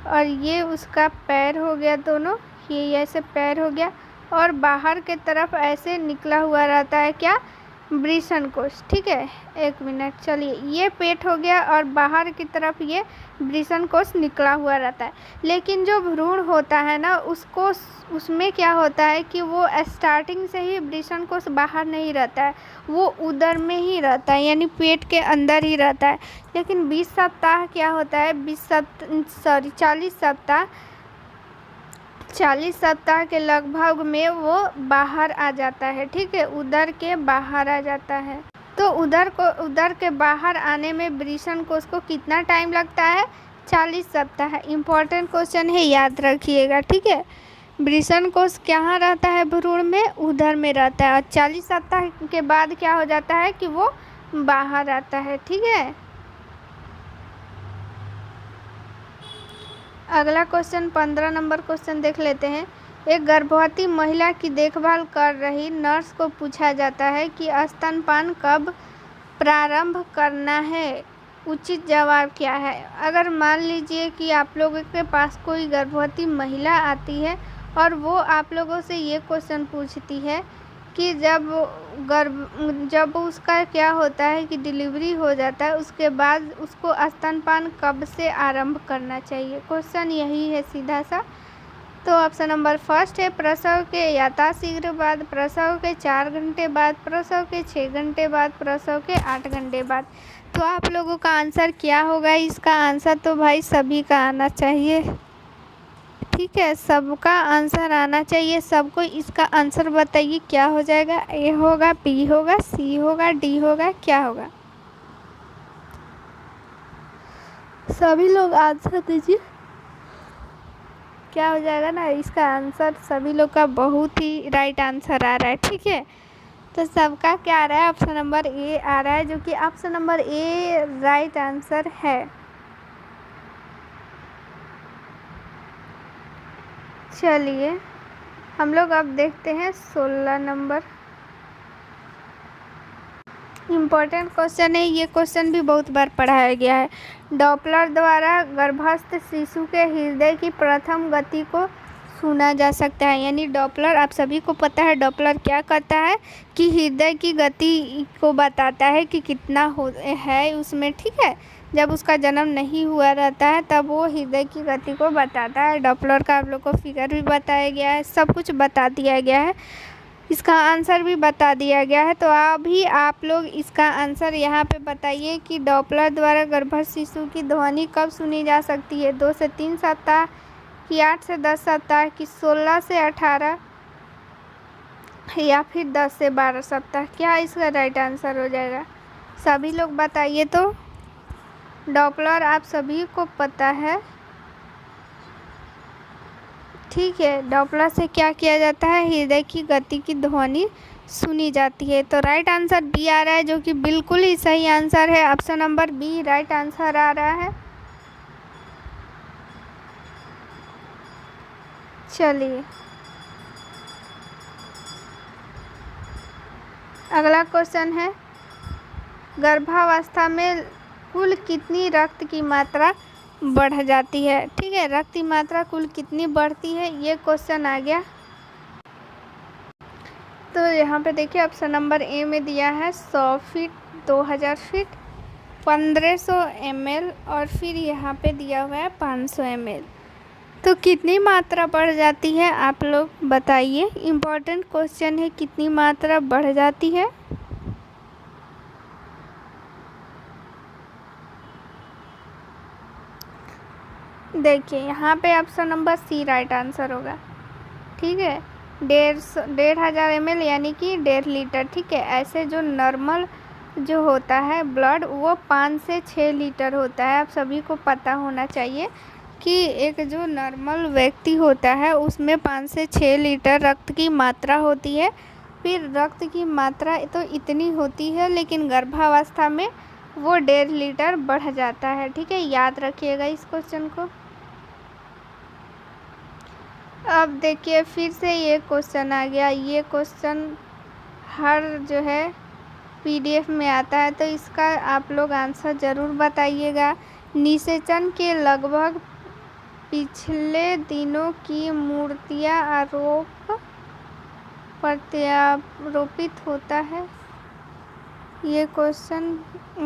और ये उसका पैर हो गया, दोनों ये ऐसे पैर हो गया, और बाहर के तरफ ऐसे निकला हुआ रहता है क्या, वृषण कोश, ठीक है। एक मिनट, चलिए ये पेट हो गया और बाहर की तरफ ये वृषण कोश निकला हुआ रहता है। लेकिन जो भ्रूण होता है ना उसको, उसमें क्या होता है कि वो स्टार्टिंग से ही वृषण कोश बाहर नहीं रहता है, वो उदर में ही रहता है, यानी पेट के अंदर ही रहता है। लेकिन 20 सप्ताह क्या होता है, 40 सप्ताह के लगभग में वो बाहर आ जाता है, ठीक है, उदर के बाहर आ जाता है। तो उदर के बाहर आने में वृषण कोश को कितना टाइम लगता है, 40 सप्ताह। इम्पॉर्टेंट क्वेश्चन है, याद रखिएगा, ठीक है। वृषण कोश कहाँ रहता है, भ्रूण में, उदर में रहता है, और 40 सप्ताह के बाद क्या हो जाता है कि वो बाहर आता है, ठीक है। अगला क्वेश्चन 15 नंबर क्वेश्चन देख लेते हैं। एक गर्भवती महिला की देखभाल कर रही नर्स को पूछा जाता है कि स्तनपान कब प्रारंभ करना है, उचित जवाब क्या है। अगर मान लीजिए कि आप लोगों के पास कोई गर्भवती महिला आती है और वो आप लोगों से ये क्वेश्चन पूछती है कि जब उसका क्या होता है कि डिलीवरी हो जाता है उसके बाद उसको स्तनपान कब से आरंभ करना चाहिए, क्वेश्चन यही है सीधा सा। तो ऑप्शन नंबर फर्स्ट है प्रसव के यथाशीघ्र बाद, प्रसव के 4 घंटे बाद, प्रसव के 6 घंटे बाद, प्रसव के 8 घंटे बाद। तो आप लोगों का आंसर क्या होगा? इसका आंसर तो भाई सभी का आना चाहिए, ठीक है, सबका आंसर आना चाहिए। सबको इसका आंसर बताइए क्या हो जाएगा? ए होगा, बी होगा, सी होगा, डी होगा, क्या होगा? सभी लोग आंसर दीजिए, क्या हो जाएगा ना? इसका आंसर सभी लोग का बहुत ही राइट आंसर आ रहा है, ठीक है। तो सबका क्या आ रहा है? ऑप्शन नंबर ए आ रहा है, जो कि option number A right answer है। चलिए हम लोग अब देखते हैं 16 नंबर। इम्पोर्टेंट क्वेश्चन है, ये क्वेश्चन भी बहुत बार पढ़ाया गया है। डॉपलर द्वारा गर्भस्थ शिशु के हृदय की प्रथम गति को सुना जा सकता है। यानी डॉपलर, आप सभी को पता है डॉपलर क्या करता है कि हृदय की गति को बताता है कि कितना है उसमें, ठीक है। जब उसका जन्म नहीं हुआ रहता है तब वो हृदय की गति को बताता है। डॉपलर का आप लोग को फिगर भी बताया गया है, सब कुछ बता दिया गया है, इसका आंसर भी बता दिया गया है। तो अभी आप लोग इसका आंसर यहाँ पे बताइए कि डॉपलर द्वारा गर्भस्थ शिशु की ध्वनि कब सुनी जा सकती है? 2 से 3 सप्ताह कि 8 से 10 सप्ताह कि 16 से 18 या फिर 10 से 12 सप्ताह? क्या इसका राइट आंसर हो जाएगा? सभी लोग बताइए। तो डॉपलर आप सभी को पता है, ठीक है। डॉपलर से क्या किया जाता है? हृदय की गति की ध्वनि सुनी जाती है। तो राइट आंसर बी आ रहा है, जो कि बिल्कुल ही सही आंसर है। Option number B right answer आ रहा है। चलिए अगला क्वेश्चन है, गर्भावस्था में कुल कितनी रक्त की मात्रा बढ़ जाती है? ठीक है, रक्त की मात्रा कुल कितनी बढ़ती है, ये क्वेश्चन आ गया। तो यहाँ पे देखिए ऑप्शन नंबर ए में दिया है 100 फीट, 2000 फीट, 1500 ml और फिर यहाँ पे दिया हुआ है 500 ml। तो कितनी मात्रा बढ़ जाती है आप लोग बताइए। इम्पोर्टेंट क्वेश्चन है, कितनी मात्रा बढ़ जाती है? देखिए यहाँ पे option number C right answer होगा, ठीक है। 1,500 ml यानी कि 1.5 लीटर, ठीक है। ऐसे जो नॉर्मल जो होता है ब्लड वो 5 से 6 लीटर होता है। आप सभी को पता होना चाहिए कि एक जो नॉर्मल व्यक्ति होता है उसमें 5 से 6 लीटर रक्त की मात्रा होती है। फिर रक्त की मात्रा तो इतनी होती है, लेकिन गर्भावस्था में वो 1.5 लीटर बढ़ जाता है, ठीक है। याद रखिएगा इस क्वेश्चन को। अब देखिए फिर से ये क्वेश्चन आ गया। ये क्वेश्चन हर जो है पीडीएफ में आता है, तो इसका आप लोग आंसर ज़रूर बताइएगा। निषेचन के लगभग पिछले दिनों की मूर्तियाँ प्रत्यारोपित होता है। ये क्वेश्चन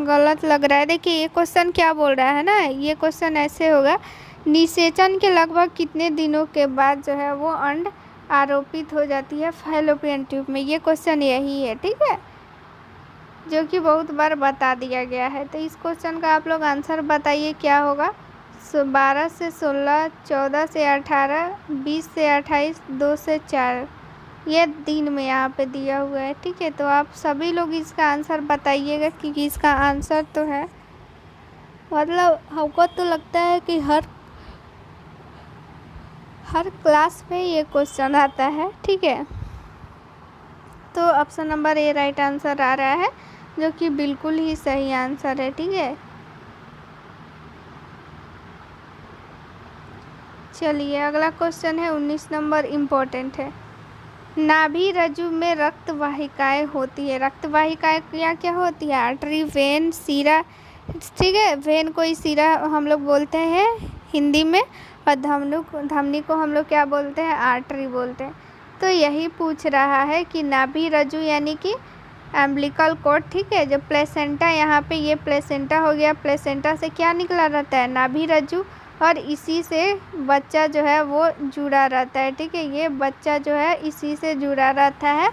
गलत लग रहा है। देखिए ये क्वेश्चन क्या बोल रहा है ना, ये क्वेश्चन ऐसे होगा, निषेचन के लगभग कितने दिनों के बाद जो है वो अंड आरोपित हो जाती है फैलोपियन ट्यूब में। ये क्वेश्चन यही है, ठीक है, जो कि बहुत बार बता दिया गया है। तो इस क्वेश्चन का आप लोग आंसर बताइए क्या होगा। 12 से 16, 14 से 18, 20 से 28, 2 से 4, ये दिन में यहाँ पे दिया हुआ है, ठीक है। तो आप सभी लोग इसका आंसर बताइएगा, क्योंकि इसका आंसर तो है, मतलब हमको तो लगता है कि हर क्लास में ये क्वेश्चन आता है, ठीक है। तो option number A right answer आ रहा है, जो कि बिल्कुल ही सही आंसर है, ठीक है। चलिए अगला क्वेश्चन है 19 नंबर, इम्पोर्टेंट है। नाभि रज्जु में रक्त वाहिकाएँ होती है। रक्त वाहिकाएँ क्या क्या होती है? आर्टरी, वेन, सीरा, ठीक है। वेन को ही सीरा हम लोग बोलते हैं हिंदी में, और धमनी को हम लोग क्या बोलते हैं? आर्टरी बोलते हैं। तो यही पूछ रहा है कि नाभि रज्जु यानी कि एम्बिलिकल कॉर्ड, ठीक है। जो प्लेसेंटा, यहाँ पे ये प्लेसेंटा हो गया, प्लेसेंटा से क्या निकला रहता है? नाभि रज्जु, और इसी से बच्चा जो है वो जुड़ा रहता है। ठीक है, ये बच्चा जो है इसी से जुड़ा रहता है,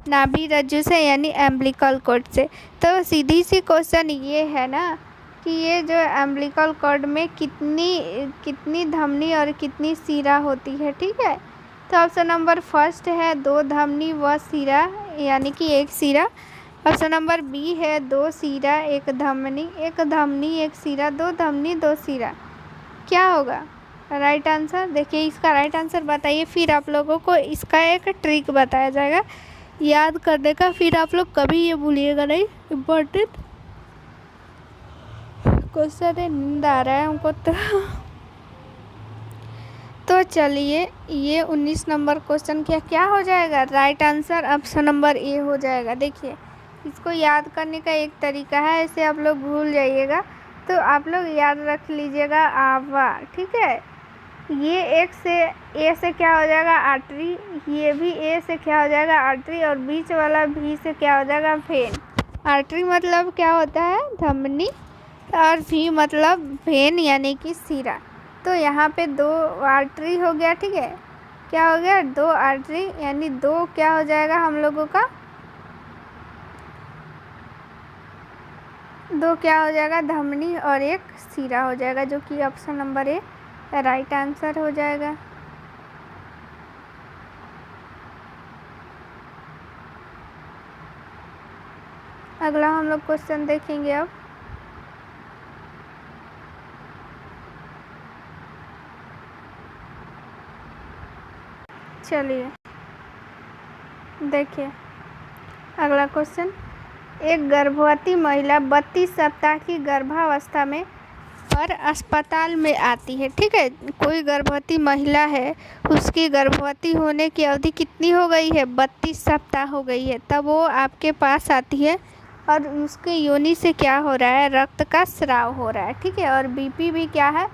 नाभि रज्जु से, यानी एम्बिलिकल कॉर्ड से। तो सीधी सी क्वेश्चन ये है ना कि ये जो एम्बिलिकल कॉर्ड में कितनी धमनी और कितनी सिरा होती है। ठीक है, तो ऑप्शन नंबर फर्स्ट है 2 धमनी व सिरा, यानी कि 1 सिरा। ऑप्शन नंबर बी है 2 सिरा 1 धमनी, 1 धमनी 1 सिरा, 2 धमनी 2 सिरा। क्या होगा राइट आंसर? देखिए इसका राइट आंसर बताइए, फिर आप लोगों को इसका एक ट्रिक बताया जाएगा याद करने का, फिर आप लोग कभी ये भूलिएगा नहीं। इम्पोर्टेंट क्वेश्चन है, नींद आ रहा है हमको तो चलिए ये 19 नंबर क्वेश्चन क्या हो जाएगा? राइट आंसर ऑप्शन नंबर ए हो जाएगा। देखिए इसको याद करने का एक तरीका है, ऐसे आप लोग भूल जाइएगा तो आप लोग याद रख लीजिएगा आवा। ठीक है, ये एक से ए से क्या हो जाएगा? आर्टरी, ये भी ए से क्या हो जाएगा? आर्टरी, और बीच वाला भी से क्या हो जाएगा? वेन। आर्टरी मतलब क्या होता है? धमनी, और भी मतलब वेन यानी कि सिरा। तो यहाँ पे 2 आर्टरी हो गया। ठीक है, क्या हो गया? 2 आर्टरी, यानी 2 क्या हो जाएगा हम लोगों का? 2 क्या हो जाएगा? धमनी और 1 सिरा हो जाएगा, जो कि option number A right answer हो जाएगा। अगला हम लोग क्वेश्चन देखेंगे अब। चलिए देखिए अगला क्वेश्चन। एक गर्भवती महिला 32 सप्ताह की गर्भावस्था में पर अस्पताल में आती है। ठीक है, कोई गर्भवती महिला है, उसकी गर्भवती होने की अवधि कितनी हो गई है? 32 सप्ताह हो गई है। तब वो आपके पास आती है और उसके योनि से क्या हो रहा है? रक्त का स्राव हो रहा है। ठीक है, और बीपी भी क्या है?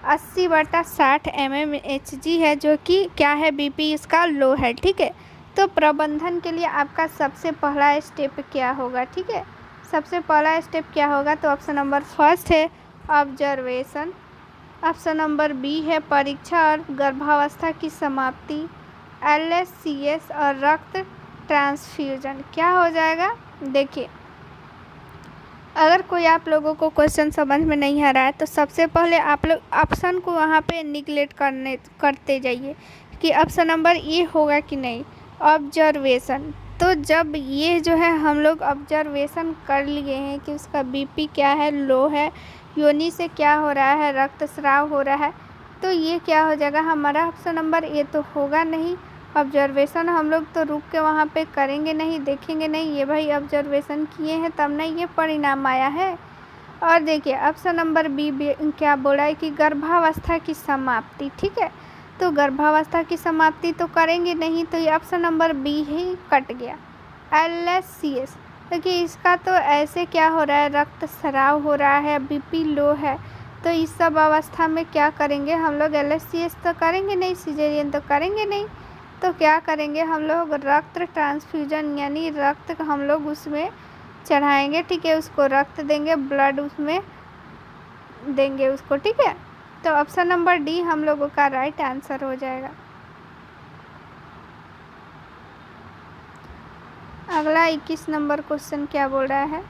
80/60 mmHg है, जो कि क्या है? बीपी इसका लो है। ठीक है, तो प्रबंधन के लिए आपका सबसे पहला स्टेप क्या होगा? ठीक है, सबसे पहला स्टेप क्या होगा? तो ऑप्शन नंबर फर्स्ट है ऑब्जर्वेशन, ऑप्शन नंबर बी है परीक्षा और गर्भावस्था की समाप्ति, LSCS और रक्त ट्रांसफ्यूजन। क्या हो जाएगा? देखिए अगर कोई आप लोगों को क्वेश्चन समझ में नहीं आ रहा है तो सबसे पहले आप लोग ऑप्शन को वहाँ पे निगलेक्ट करते जाइए कि ऑप्शन नंबर ए होगा कि नहीं, ऑब्जर्वेशन। तो जब ये जो है हम लोग ऑब्जर्वेशन कर लिए हैं कि उसका बीपी क्या है? लो है, योनि से क्या हो रहा है? रक्तस्राव हो रहा है, तो ये क्या हो जाएगा हमारा? ऑप्शन नंबर ए तो होगा नहीं। ऑब्जर्वेशन हम लोग तो रुक के वहाँ पे करेंगे नहीं, देखेंगे नहीं, ये भाई ऑब्जर्वेशन किए हैं तब नहीं ये परिणाम आया है। और देखिए ऑप्शन नंबर बी क्या बोला है कि गर्भावस्था की समाप्ति। ठीक है, तो गर्भावस्था की समाप्ति तो करेंगे नहीं, तो ये ऑप्शन नंबर बी ही कट गया। LSCS देखिए इसका तो ऐसे क्या हो रहा है? रक्तस्राव हो रहा है, बीपी लो है, तो इस सब अवस्था में क्या करेंगे हम लोग? LSCS तो करेंगे नहीं, सिजेरियन तो करेंगे नहीं, तो क्या करेंगे हम लोग? रक्त ट्रांसफ्यूजन, यानी रक्त हम लोग उसमें चढ़ाएंगे। ठीक है, उसको रक्त देंगे, ब्लड उसमें देंगे उसको। ठीक है, तो ऑप्शन नंबर डी हम लोगों का राइट आंसर हो जाएगा। अगला 21 नंबर क्वेश्चन क्या बोल रहा है?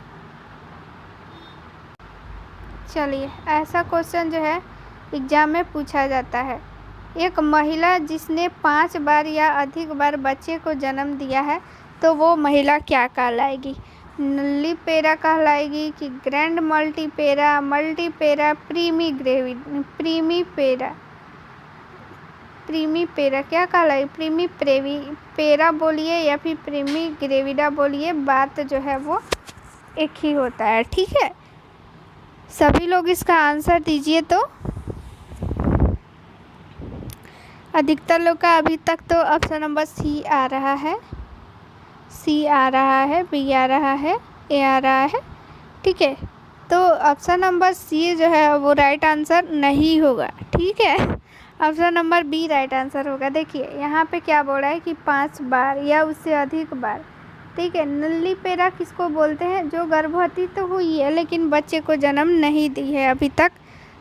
चलिए ऐसा क्वेश्चन जो है एग्जाम में पूछा जाता है। एक महिला जिसने 5 बार या अधिक बार बच्चे को जन्म दिया है तो वो महिला क्या कहलाएगी? नल्लीपेरा कहलाएगी कि ग्रैंड मल्टीपेरा, मल्टीपेरा, प्रीमीपेरा क्या कहलाएगी? प्रीमीपेरा बोलिए या फिर प्रीमीग्रेविडा बोलिए, बात जो है वो एक ही होता है। ठीक है, सभी लोग इसका आंसर दीजिए। तो अधिकतर लोग का अभी तक तो ऑप्शन नंबर सी आ रहा है, सी आ रहा है, बी आ रहा है, ए आ रहा है। ठीक है, तो ऑप्शन नंबर सी जो है वो राइट आंसर नहीं होगा। ठीक है, option number B right answer होगा। देखिए यहाँ पे क्या बोल रहा है कि 5 बार या उससे अधिक बार। ठीक है, नल्लीपेरा किसको बोलते हैं? जो गर्भवती तो हुई है लेकिन बच्चे को जन्म नहीं दी है अभी तक,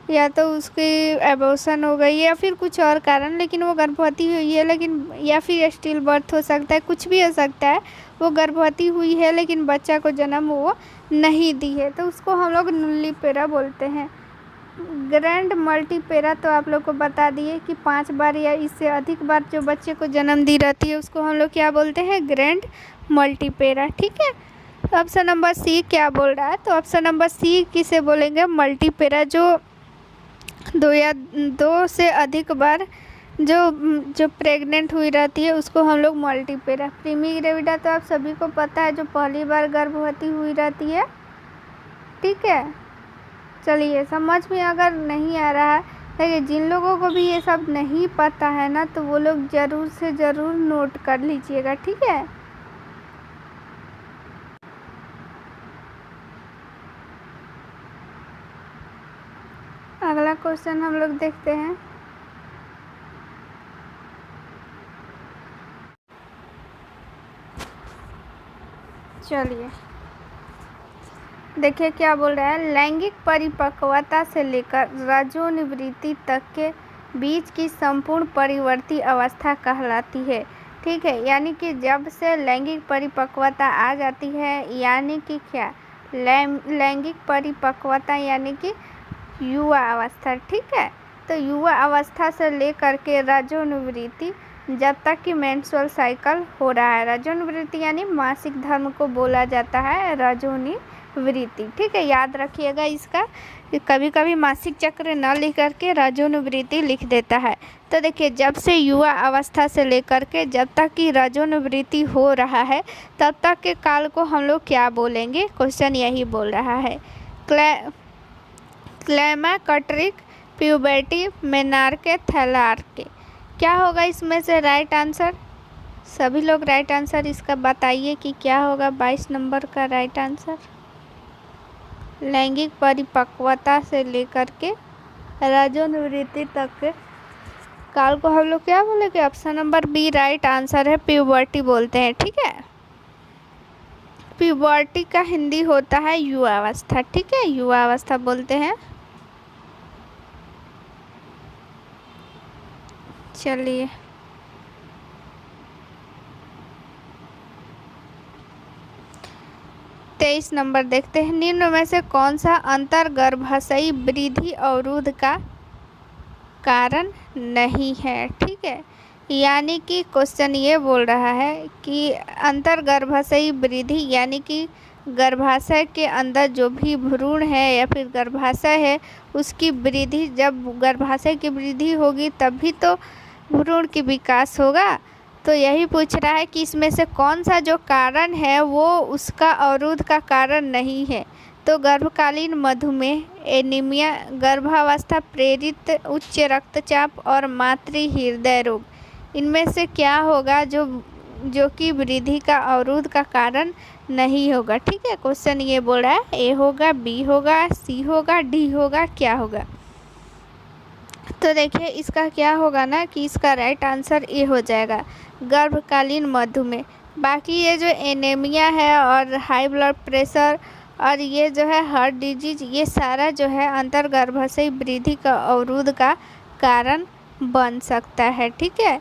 या तो उसकी एबॉर्शन हो गई या फिर कुछ और कारण, लेकिन वो गर्भवती हुई है, लेकिन या फिर स्टिल बर्थ हो सकता है, कुछ भी हो सकता है। वो गर्भवती हुई है लेकिन बच्चा को जन्म वो नहीं दी है, तो उसको हम लोग नुल्लीपेरा बोलते हैं। ग्रैंड मल्टीपेरा तो आप लोग को बता दिए कि 5 बार या इससे अधिक बार जो बच्चे को जन्म दी रहती है उसको हम लोग क्या बोलते हैं, ग्रैंड मल्टीपेरा। ठीक है, तो ऑप्शन नंबर सी क्या बोल रहा है, तो ऑप्शन नंबर सी किसे बोलेंगे, मल्टीपेरा। जो 2 से अधिक बार जो प्रेग्नेंट हुई रहती है उसको हम लोग मल्टीपेरा। प्रीमी ग्रेविडा तो आप सभी को पता है, जो पहली बार गर्भवती हुई रहती है। ठीक है, चलिए समझ में अगर नहीं आ रहा है, देखिए जिन लोगों को भी ये सब नहीं पता है ना, तो वो लोग ज़रूर से ज़रूर नोट कर लीजिएगा। ठीक है, अगला क्वेश्चन हम लोग देखते हैं। चलिए देखिए क्या बोल रहा है, लैंगिक परिपक्वता से लेकर रजोनिवृत्ति तक के बीच की संपूर्ण परिवर्ती अवस्था कहलाती है। ठीक है, यानी कि जब से लैंगिक परिपक्वता आ जाती है, यानी कि क्या, लैंगिक परिपक्वता यानी कि युवा अवस्था। ठीक है, तो युवा अवस्था से लेकर के रजोनिवृत्ति, जब तक कि मेंस्ट्रुअल साइकिल हो रहा है। रजोनिवृत्ति यानी मासिक धर्म को बोला जाता है रजोनिवृत्ति। ठीक है, याद रखिएगा इसका, कभी कभी मासिक चक्र न लिख करके रजोनिवृत्ति लिख देता है। तो देखिए, जब से युवा अवस्था से लेकर के जब तक कि रजोनिवृत्ति हो रहा है, तब तक के काल को हम लोग क्या बोलेंगे, क्वेश्चन यही बोल रहा है। क्लाइमैक्टिक प्यूबर्टी, मेनार्के, थैलार्के, क्या होगा इसमें से राइट आंसर। सभी लोग राइट आंसर इसका बताइए कि क्या होगा 22 नंबर का राइट आंसर। लैंगिक परिपक्वता से लेकर के रजोनिवृत्ति तक के काल को हम लोग क्या बोलेंगे, option number B right answer है, प्यूबर्टी बोलते हैं। ठीक है, प्यूबर्टी का हिंदी होता है युवा अवस्था। ठीक है, युवा अवस्था बोलते हैं। चलिए तेईस नंबर देखते हैं, निम्न में से कौन सा अंतर्गर्भाशयी वृद्धि अवरोध का कारण नहीं है। ठीक है, यानी कि क्वेश्चन ये बोल रहा है कि अंतर्गर्भाशयी वृद्धि यानी कि गर्भाशय के अंदर जो भी भ्रूण है या फिर गर्भाशय है उसकी वृद्धि, जब गर्भाशय की वृद्धि होगी तभी तो भ्रूण की विकास होगा। तो यही पूछ रहा है कि इसमें से कौन सा जो कारण है वो उसका अवरोध का कारण नहीं है। तो गर्भकालीन मधुमेह, एनीमिया, गर्भावस्था प्रेरित उच्च रक्तचाप और मातृ हृदय रोग, इनमें से क्या होगा जो कि वृद्धि का अवरोध का कारण नहीं होगा। ठीक है, क्वेश्चन ये बोल रहा है ए होगा, बी होगा, सी होगा, डी होगा, क्या होगा। तो देखिए इसका क्या होगा ना कि इसका राइट आंसर ए हो जाएगा, गर्भकालीन मधुमेह। बाकी ये जो एनीमिया है और हाई ब्लड प्रेशर और ये जो है हार्ट डिजीज, ये सारा जो है अंतर्गर्भाशयी वृद्धि का अवरोध का कारण बन सकता है। ठीक है,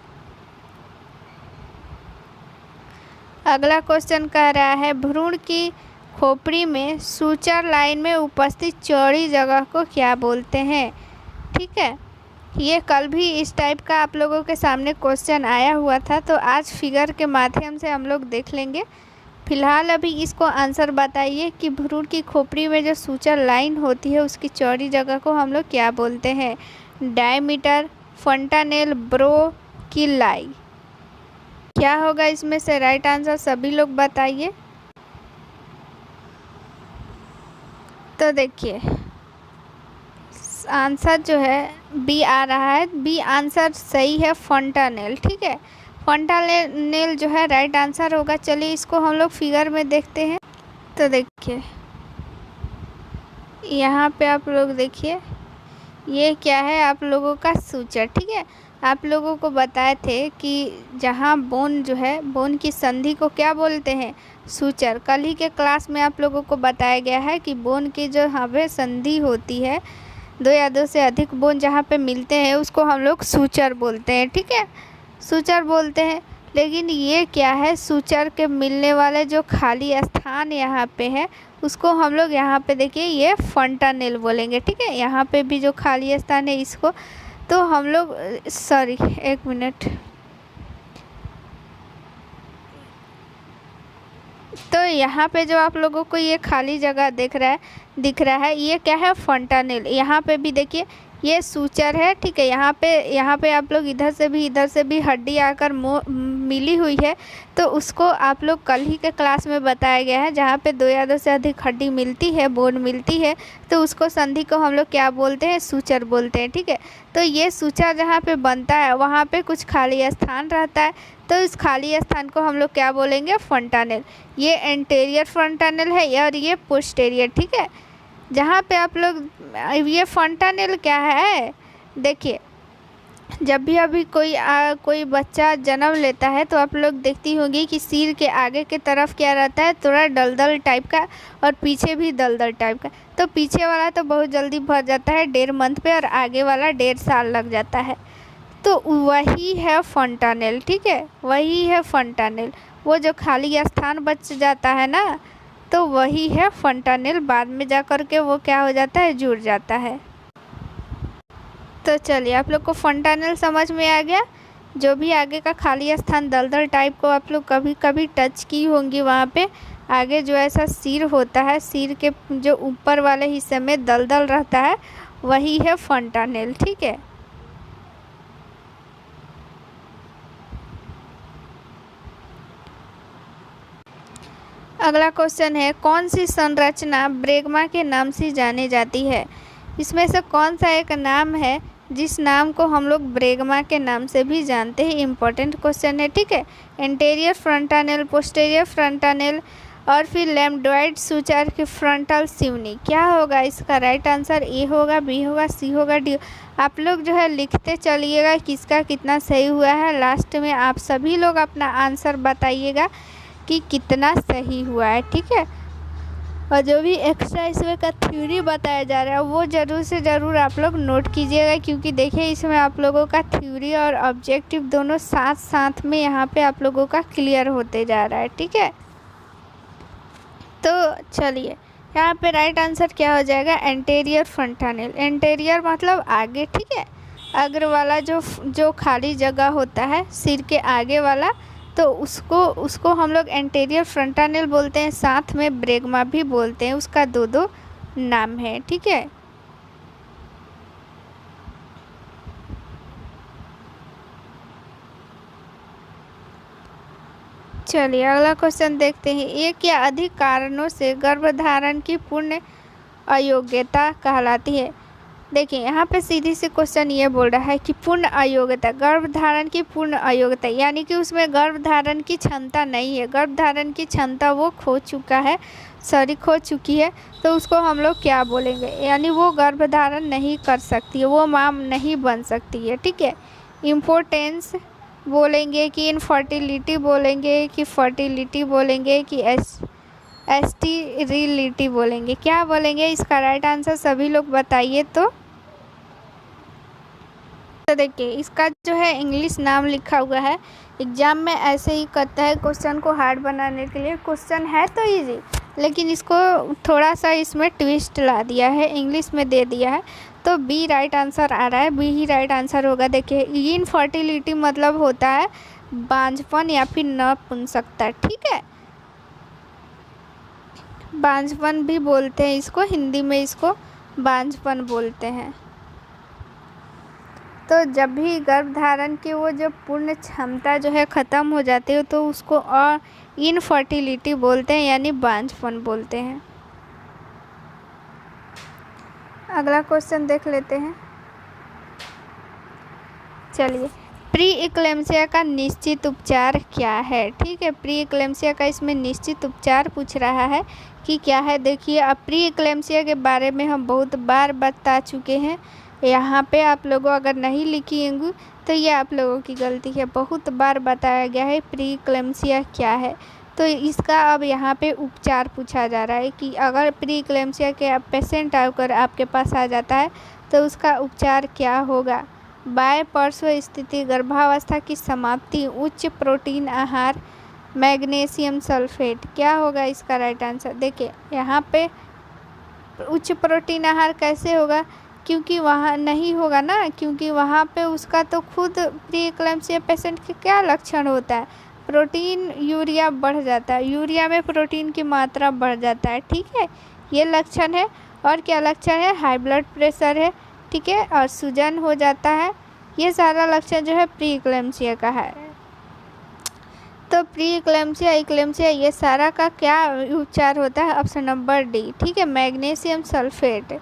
अगला क्वेश्चन कह रहा है, भ्रूण की खोपड़ी में सूचर लाइन में उपस्थित चौड़ी जगह को क्या बोलते हैं। ठीक है, ये कल भी इस टाइप का आप लोगों के सामने क्वेश्चन आया हुआ था, तो आज फिगर के माध्यम से हम लोग देख लेंगे। फिलहाल अभी इसको आंसर बताइए कि भ्रूण की खोपड़ी में जो सूचर लाइन होती है उसकी चौड़ी जगह को हम लोग क्या बोलते हैं, डायमीटर, फंटानेल, ब्रोकिलाई, क्या होगा इसमें से राइट आंसर, सभी लोग बताइए। तो देखिए आंसर जो है बी आ रहा है, बी आंसर सही है, फंटानेल। ठीक है, फंटानेल जो है राइट आंसर होगा। चलिए इसको हम लोग फिगर में देखते हैं। तो देखिए यहाँ पे आप लोग देखिए ये क्या है, आप लोगों का सूचर। ठीक है, आप लोगों को बताए थे कि जहाँ बोन जो है, बोन की संधि को क्या बोलते हैं, सूचर। कल ही के क्लास में आप लोगों को बताया गया है कि बोन की जो हमें संधि होती है दो या दो से अधिक बोन जहाँ पे मिलते हैं उसको हम लोग सूचर बोलते हैं, ठीक है, सूचर बोलते हैं। लेकिन ये क्या है, सूचर के मिलने वाले जो खाली स्थान यहाँ पे है उसको हम लोग यहाँ पे देखिए ये फंटानेल बोलेंगे, ठीक है। यहाँ पे भी जो खाली स्थान है इसको तो हम लोग सॉरी एक मिनट, तो यहाँ पे जो आप लोगों को ये खाली जगह दिख रहा है ये क्या है, फंटानेल। यहाँ पे भी देखिए ये सूचर है, ठीक है। यहाँ पे आप लोग इधर से भी हड्डी आकर मिली हुई है, तो उसको आप लोग कल ही के क्लास में बताया गया है। जहाँ पे दो या दो से अधिक हड्डी मिलती है, बोन मिलती है, तो उसको संधि को हम लोग क्या बोलते हैं, सूचर बोलते हैं, ठीक है। तो ये सूचर जहाँ पे बनता है वहाँ पे कुछ खाली स्थान रहता है, तो इस खाली स्थान को हम लोग क्या बोलेंगे, फंटानेल। ये एंटेरियर फंटानेल है और ये पोस्टेरियर, ठीक है। जहाँ पे आप लोग ये फंटानेल क्या है, देखिए जब भी अभी कोई बच्चा जन्म लेता है तो आप लोग देखती होंगी कि सिर के आगे के तरफ क्या रहता है, थोड़ा दलदल टाइप का, और पीछे भी दलदल टाइप का। तो पीछे वाला तो बहुत जल्दी भर जाता है 1.5 मंथ पे, और आगे वाला 1.5 साल लग जाता है। तो वही है फंटानेल, ठीक है, वही है फंटानेल। वो जो खाली स्थान बच जाता है ना, तो वही है फंटानेल। बाद में जा कर के वो क्या हो जाता है, जुड़ जाता है। तो चलिए आप लोग को फंटानेल समझ में आ गया। जो भी आगे का खाली स्थान दलदल टाइप को आप लोग कभी कभी टच की होंगी, वहाँ पे आगे जो ऐसा सिर होता है, सिर के जो ऊपर वाले हिस्से में दलदल रहता है, वही है फंटानेल, ठीक है। अगला क्वेश्चन है, कौन सी संरचना ब्रेगमा के नाम से जानी जाती है। इसमें से कौन सा एक नाम है जिस नाम को हम लोग ब्रेगमा के नाम से भी जानते हैं। इम्पोर्टेंट क्वेश्चन है, ठीक है। एंटेरियर फ्रंटानेल, पोस्टेरियर फ्रंटानेल, और फिर लैम्डोइड सूचर की फ्रंटल सिवनी। क्या होगा इसका राइट आंसर, ए होगा, बी होगा, सी होगा, डी। आप लोग जो है लिखते चलिएगा किसका कितना सही हुआ है। लास्ट में आप सभी लोग अपना आंसर बताइएगा कि कितना सही हुआ है, ठीक है। और जो भी एक्स्ट्रा इसमें का थ्योरी बताया जा रहा है वो ज़रूर से ज़रूर आप लोग नोट कीजिएगा, क्योंकि देखिए इसमें आप लोगों का थ्योरी और ऑब्जेक्टिव दोनों साथ साथ में यहाँ पे आप लोगों का क्लियर होते जा रहा है, ठीक है। तो चलिए यहाँ पे राइट आंसर क्या हो जाएगा, एंटेरियर फ्रंटानेल। एंटेरियर मतलब आगे, ठीक है। अग्र वाला जो खाली जगह होता है सिर के आगे वाला, तो उसको हम लोग एंटेरियर फ्रंटानेल बोलते हैं। साथ में ब्रेगमा भी बोलते हैं, उसका दो नाम है, ठीक है। चलिए अगला क्वेश्चन देखते हैं। एक या अधिक कारणों से गर्भधारण की पूर्ण अयोग्यता कहलाती है। देखिए यहाँ पे सीधी सी क्वेश्चन ये बोल रहा है कि पूर्ण अयोग्यता, गर्भधारण की पूर्ण अयोग्यता, यानी कि उसमें गर्भधारण की क्षमता नहीं है, गर्भधारण की क्षमता वो खो चुकी है, तो उसको हम लोग क्या बोलेंगे, यानी वो गर्भधारण नहीं कर सकती है, वो माँ नहीं बन सकती है, ठीक है। इम्पोर्टेंस बोलेंगे कि इनफर्टिलिटी बोलेंगे कि फर्टिलिटी बोलेंगे कि एस्टेरिलिटी बोलेंगे, क्या बोलेंगे इसका राइट आंसर सभी लोग बताइए। तो देखिए इसका जो है इंग्लिश नाम लिखा हुआ है। एग्जाम में ऐसे ही करता है क्वेश्चन को हार्ड बनाने के लिए। क्वेश्चन है तो इजी, लेकिन इसको थोड़ा सा इसमें ट्विस्ट ला दिया है, इंग्लिश में दे दिया है। तो बी राइट आंसर आ रहा है, बी ही राइट आंसर होगा। देखिए इनफर्टिलिटी मतलब होता है बांझपन या फिर नपुंसकता, ठीक है। बांझपन भी बोलते हैं इसको, हिंदी में इसको बांझपन बोलते हैं। तो जब भी गर्भधारण की वो जो पूर्ण क्षमता जो है ख़त्म हो जाती है तो उसको और इनफर्टिलिटी बोलते हैं, यानी बांझपन बोलते हैं। अगला क्वेश्चन देख लेते हैं। चलिए प्री इक्लेम्सिया का निश्चित उपचार क्या है, ठीक है। प्री इक्लेम्सिया का इसमें निश्चित उपचार पूछ रहा है कि क्या है। देखिए अब प्री इक्लेम्सिया के बारे में हम बहुत बार बता चुके हैं। यहाँ पे आप लोगों अगर नहीं लिखी होंगी तो ये आप लोगों की गलती है, बहुत बार बताया गया है प्री इक्लेम्सिया क्या है। तो इसका अब यहाँ पे उपचार पूछा जा रहा है कि अगर प्री इक्लेम्सिया के पेशेंट आकर आपके पास आ जाता है तो उसका उपचार क्या होगा? बाह्य पार्श्व स्थिति, गर्भावस्था की समाप्ति, उच्च प्रोटीन आहार, मैग्नीशियम सल्फेट। क्या होगा इसका राइट आंसर? देखिए यहाँ पे उच्च प्रोटीन आहार कैसे होगा, क्योंकि वहाँ नहीं होगा ना, क्योंकि वहाँ पे उसका तो खुद प्री एक्लेम्पसिया पेशेंट के क्या लक्षण होता है, प्रोटीन यूरिया बढ़ जाता है, यूरिया में प्रोटीन की मात्रा बढ़ जाता है, ठीक है, ये लक्षण है। और क्या लक्षण है? हाई ब्लड प्रेशर है, ठीक है, और सूजन हो जाता है। ये सारा लक्षण जो है प्री एक्लेम्पसिया का है। तो प्री एक्लेम्पसिया, एक्लेम्पसिया, ये सारा का क्या उपचार होता है? ऑप्शन नंबर डी, ठीक है, मैग्नीशियम सल्फेट,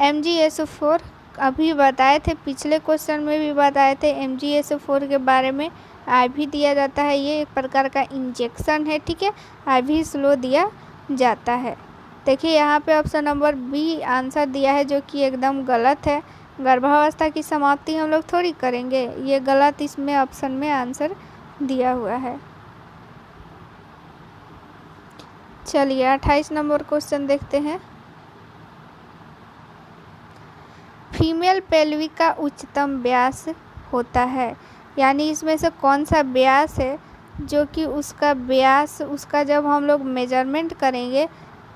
MgSO4। अभी बताए थे, पिछले क्वेश्चन में भी बताए थे MgSO4 के बारे में। IV दिया जाता है, ये एक प्रकार का इंजेक्शन है, ठीक है, IV स्लो दिया जाता है। देखिए यहाँ पे ऑप्शन नंबर बी आंसर दिया है, जो कि एकदम गलत है। गर्भावस्था की समाप्ति हम लोग थोड़ी करेंगे, ये गलत इसमें ऑप्शन में आंसर दिया हुआ है। चलिए 28 नंबर क्वेश्चन देखते हैं। फीमेल पेल्विक का उच्चतम व्यास होता है, यानी इसमें से कौन सा व्यास है जो कि उसका व्यास, उसका जब हम लोग मेजरमेंट करेंगे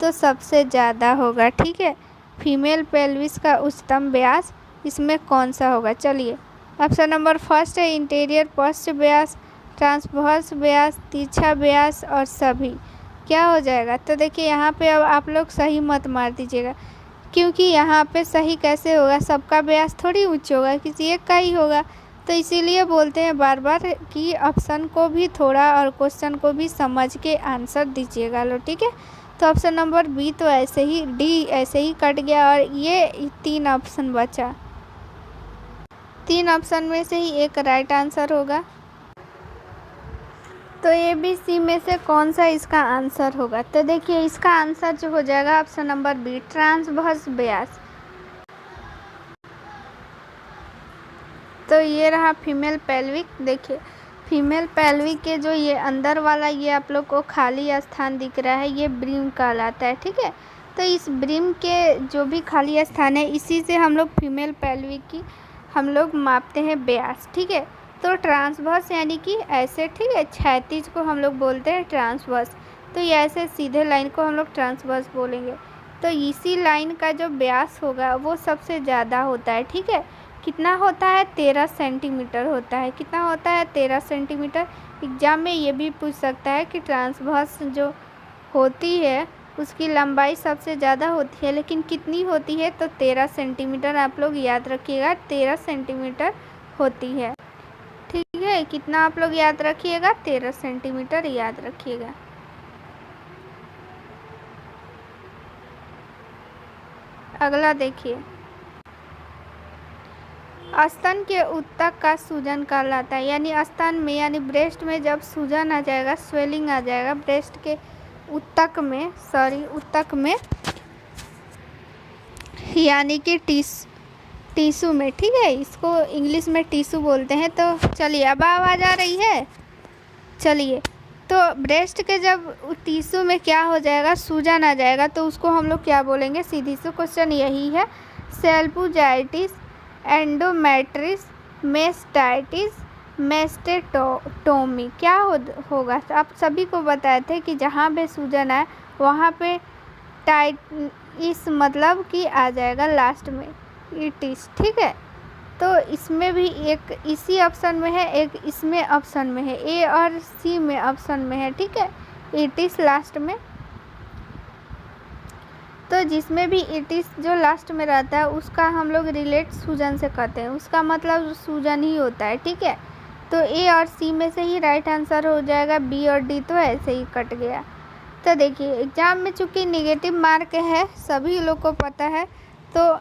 तो सबसे ज़्यादा होगा, ठीक है। फीमेल पेल्विस का उच्चतम व्यास इसमें कौन सा होगा? चलिए ऑप्शन नंबर फर्स्ट है इंटीरियर पश्च व्यास, ट्रांसवर्स व्यास, तिरछा व्यास और सभी। क्या हो जाएगा? तो देखिए यहाँ पे अब आप लोग सही मत मार दीजिएगा, क्योंकि यहाँ पे सही कैसे होगा, सबका व्यास थोड़ी उच्च होगा, किसी एक का ही होगा। तो इसीलिए बोलते हैं बार बार कि ऑप्शन को भी थोड़ा और क्वेश्चन को भी समझ के आंसर दीजिएगा लो, ठीक है। तो ऑप्शन नंबर बी तो ऐसे ही, डी ऐसे ही कट गया, और ये 3 ऑप्शन बचा, 3 ऑप्शन में से ही एक राइट आंसर होगा। तो ABC में से कौन सा इसका आंसर होगा? तो देखिए इसका आंसर जो हो जाएगा ऑप्शन नंबर बी, ट्रांसवर्स व्यास। तो ये रहा फीमेल पेल्विक। देखिए फीमेल पेल्विक के जो ये अंदर वाला ये आप लोग को खाली स्थान दिख रहा है, ये ब्रिम कहलाता है, ठीक है। तो इस ब्रिम के जो भी खाली स्थान है, इसी से हम लोग फीमेल पेल्विक की हम लोग मापते हैं व्यास, ठीक है। तो ट्रांसवर्स यानी कि ऐसे, ठीक है, क्षैतिज को हम लोग बोलते हैं ट्रांसवर्स। तो ये ऐसे सीधे लाइन को हम लोग ट्रांसवर्स बोलेंगे। तो इसी लाइन का जो व्यास होगा वो सबसे ज़्यादा होता है, ठीक है। कितना होता है? 13 सेंटीमीटर होता है। कितना होता है? 13 सेंटीमीटर। एग्जाम में ये भी पूछ सकता है कि ट्रांसवर्स जो होती है उसकी लंबाई सबसे ज़्यादा होती है, लेकिन कितनी होती है? तो 13 सेंटीमीटर। आप लोग याद रखिएगा 13 सेंटीमीटर होती है, ठीक है। कितना आप लोग याद रखिएगा? 13 सेंटीमीटर याद रखिएगा। अगला देखिए, स्तन के ऊतक का सूजन कहलाता है, यानी स्तन में यानी ब्रेस्ट में जब सूजन आ जाएगा, स्वेलिंग आ जाएगा ब्रेस्ट के ऊतक में, ऊतक में यानी कि टिश्यू में, ठीक है, इसको इंग्लिश में टिश्यू बोलते हैं। तो चलिए अब आवाज़ आ रही है। चलिए, तो ब्रेस्ट के जब टिश्यू में क्या हो जाएगा, सूजन आ जाएगा, तो उसको हम लोग क्या बोलेंगे? सीधी सी क्वेश्चन यही है, सेल्पुजाइटिस, एंडोमेट्रिस, मेस्टाइटिस, मेस्टेटोमी। क्या होगा? आप सभी को बताए थे कि जहाँ पे सूजन आए वहाँ पे इस मतलब कि आ जाएगा लास्ट में इटिस, ठीक है। तो इसमें भी एक इसी ऑप्शन में है, एक इसमें ऑप्शन में है, ए और सी में ऑप्शन में है, ठीक है, इटिस लास्ट में। तो जिसमें भी इटिस जो लास्ट में रहता है उसका हम लोग रिलेट सूजन से करते हैं, उसका मतलब सूजन ही होता है, ठीक है। तो ए और सी में से ही राइट आंसर हो जाएगा, बी और डी तो ऐसे ही कट गया। तो देखिए एग्जाम में चूँकि नेगेटिव मार्क है, सभी लोग को पता है, तो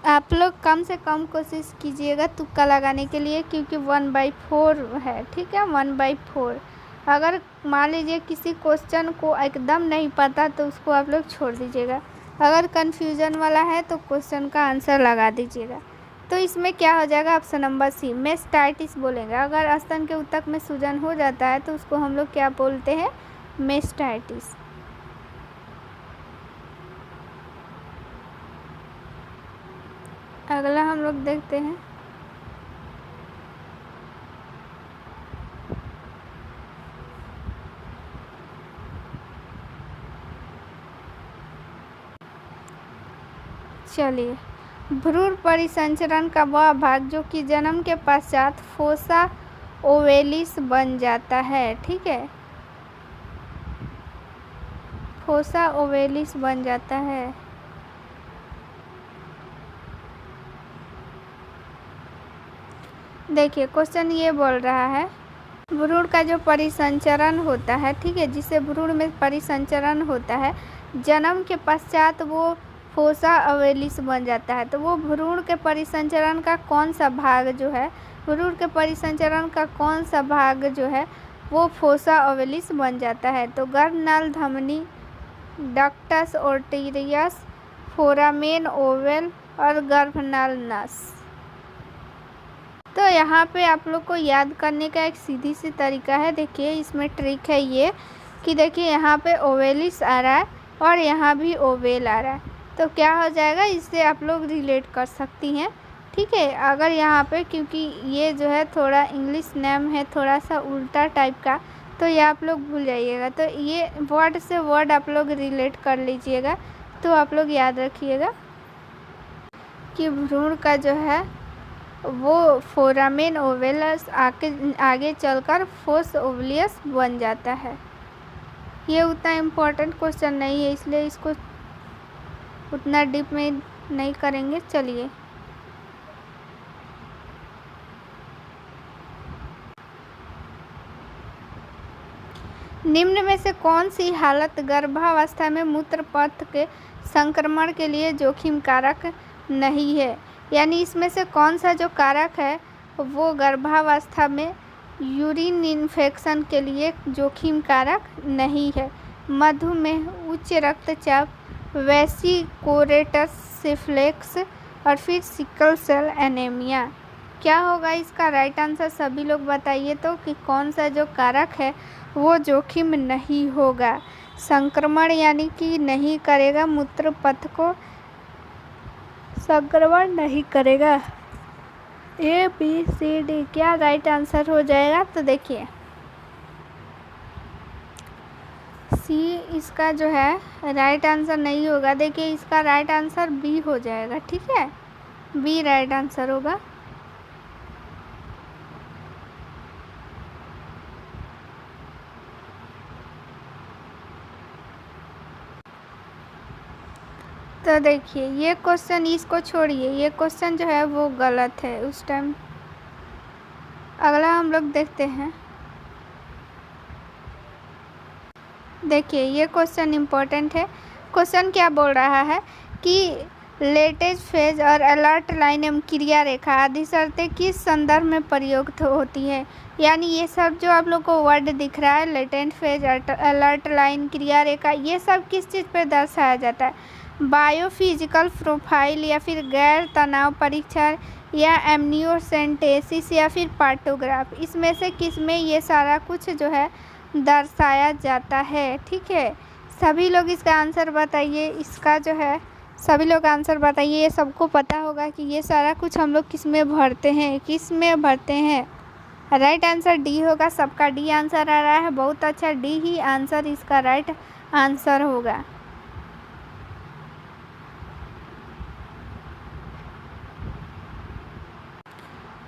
आप लोग कम से कम कोशिश कीजिएगा तुक्का लगाने के लिए, क्योंकि 1/4 है, ठीक है, 1/4। अगर मान लीजिए किसी क्वेश्चन को एकदम नहीं पता तो उसको आप लोग छोड़ दीजिएगा, अगर कन्फ्यूज़न वाला है तो क्वेश्चन का आंसर लगा दीजिएगा। तो इसमें क्या हो जाएगा? ऑप्शन नंबर सी, मेस्टाइटिस बोलेंगे। अगर स्तन के ऊतक में सूजन हो जाता है तो उसको हम लोग क्या बोलते हैं? मेस्टाइटिस। अगला हम लोग देखते हैं। चलिए, भ्रूण परिसंचरण का वह भाग जो कि जन्म के पश्चात फोसा ओवेलिस बन जाता है। ठीक है, फोसा ओवेलिस बन जाता है। देखिए, क्वेश्चन ये बोल रहा है भ्रूण का जो परिसंचरण होता है, ठीक है, जिससे भ्रूण में परिसंचरण होता है, जन्म के पश्चात वो फोसा ओवेलिस बन जाता है। तो वो भ्रूण के परिसंचरण का कौन सा भाग जो है, भ्रूण के परिसंचरण का कौन सा भाग जो है वो फोसा ओवेलिस बन जाता है। तो गर्भनाल धमनी, डक्टस ओर्टिरियस, फोरामेन ओवल और गर्भनाल नस। तो यहाँ पे आप लोग को याद करने का एक सीधी सी तरीका है। देखिए, इसमें ट्रिक है ये कि देखिए यहाँ पे ओवेलिस आ रहा है और यहाँ भी ओवेल आ रहा है, तो क्या हो जाएगा, इससे आप लोग रिलेट कर सकती हैं। ठीक है, अगर यहाँ पे क्योंकि ये जो है थोड़ा इंग्लिश नेम है, थोड़ा सा उल्टा टाइप का, तो ये आप लोग भूल जाइएगा। तो ये वर्ड से वर्ड आप लोग रिलेट कर लीजिएगा, तो आप लोग याद रखिएगा कि भ्रूण का जो है वो फोरामेन ओवेलस आगे चलकर फोस ओवलियस बन जाता है। ये उतना इम्पोर्टेंट क्वेश्चन नहीं है, इसलिए इसको उतना डीप में नहीं करेंगे। चलिए, निम्न में से कौन सी हालत गर्भावस्था में मूत्र पथ के संक्रमण के लिए जोखिम कारक नहीं है? यानी इसमें से कौन सा जो कारक है वो गर्भावस्था में यूरिन इन्फेक्शन के लिए जोखिम कारक नहीं है? मधुमेह, उच्च रक्तचाप, वेसिकोरेटस सिफ्लेक्स और फिर सिकल सेल एनीमिया। क्या होगा इसका राइट आंसर? सभी लोग बताइए तो कि कौन सा जो कारक है वो जोखिम नहीं होगा, संक्रमण यानी कि नहीं करेगा, मूत्र पथ को संक्रमण नहीं करेगा। ए बी सी डी क्या राइट आंसर हो जाएगा? तो देखिए, सी इसका जो है राइट आंसर नहीं होगा। देखिए, इसका राइट आंसर बी हो जाएगा। ठीक है, बी राइट आंसर होगा। तो देखिए, ये क्वेश्चन इसको छोड़िए, ये क्वेश्चन जो है वो गलत है उस टाइम। अगला हम लोग देखते हैं। देखिए, ये क्वेश्चन इम्पोर्टेंट है। क्वेश्चन क्या बोल रहा है कि लेटेज फेज और अलर्ट लाइन एवं क्रिया रेखा आदि शर्तें किस संदर्भ में प्रयुक्त होती है? यानी ये सब जो आप लोग को वर्ड दिख रहा है, लेटेंट फेज, अलर्ट लाइन, क्रिया रेखा, ये सब किस चीज़ पर दर्शाया जाता है? बायोफिजिकल प्रोफाइल या फिर गैर तनाव परीक्षण या एमनियोसेंटेसिस या फिर पार्टोग्राफ, इसमें से किस में ये सारा कुछ जो है दर्शाया जाता है? ठीक है, सभी लोग इसका आंसर बताइए। इसका जो है सभी लोग आंसर बताइए। ये सबको पता होगा कि ये सारा कुछ हम लोग किस में भरते हैं, किस में भरते हैं। राइट आंसर डी होगा। सबका डी आंसर आ रहा है, बहुत अच्छा। डी ही आंसर इसका राइट आंसर होगा।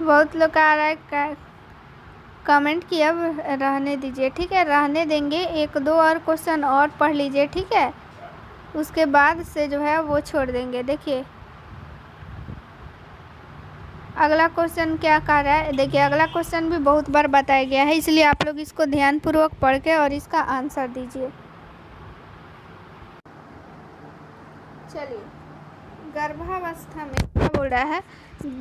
बहुत लोग आ रहा है कमेंट की, अब रहने दीजिए। ठीक है, रहने देंगे। एक दो और क्वेश्चन और पढ़ लीजिए। ठीक है, उसके बाद से जो है वो छोड़ देंगे। देखिए, अगला क्वेश्चन क्या कह रहा है। देखिए, अगला क्वेश्चन भी बहुत बार बताया गया है, इसलिए आप लोग इसको ध्यानपूर्वक पढ़ के और इसका आंसर दीजिए। चलिए, गर्भावस्था में क्या बोल रहा है?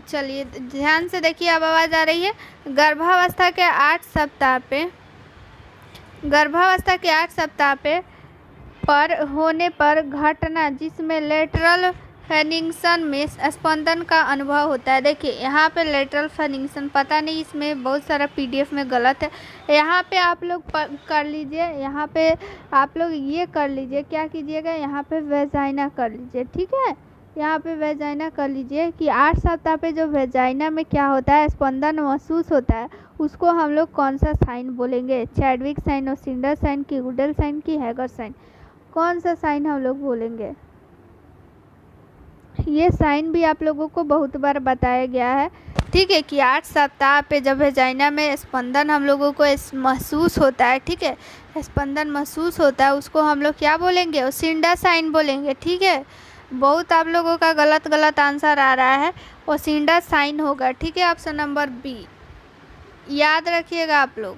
चलिए ध्यान से देखिए, अब आवाज़ आ रही है। गर्भावस्था के 8 सप्ताह पे, गर्भावस्था के 8 सप्ताह पर होने पर घटना जिसमें लेटरल फेनिक्शन में स्पंदन का अनुभव होता है। देखिए, यहाँ पे लेटरल फेनिक्शन, पता नहीं इसमें बहुत सारा पीडीएफ में गलत है। यहाँ पे आप लोग कर लीजिए, यहाँ पे आप लोग ये कर लीजिए, क्या कीजिएगा, यहाँ पे वेजाइना कर लीजिए। ठीक है, यहाँ पे वेजाइना कर लीजिए कि 8 सप्ताह पे जो वेजाइना में क्या होता है, स्पंदन महसूस होता है, उसको हम लोग कौन सा साइन बोलेंगे? चैडविक साइन, ओसिंडर साइन की गुडल साइन की हैगर साइन? कौन सा साइन हम लोग बोलेंगे? ये साइन भी आप लोगों को बहुत बार बताया गया है, ठीक है, कि 8 सप्ताह पे जब वेजाइना में स्पंदन हम लोगों को महसूस होता है, ठीक है, स्पंदन महसूस होता है, उसको हम लोग क्या बोलेंगे? ओसिंडा साइन बोलेंगे, ठीक है। बहुत आप लोगों का गलत आंसर आ रहा है, ओसिंडा साइन होगा, ठीक है, ऑप्शन नंबर बी, याद रखिएगा आप लोग।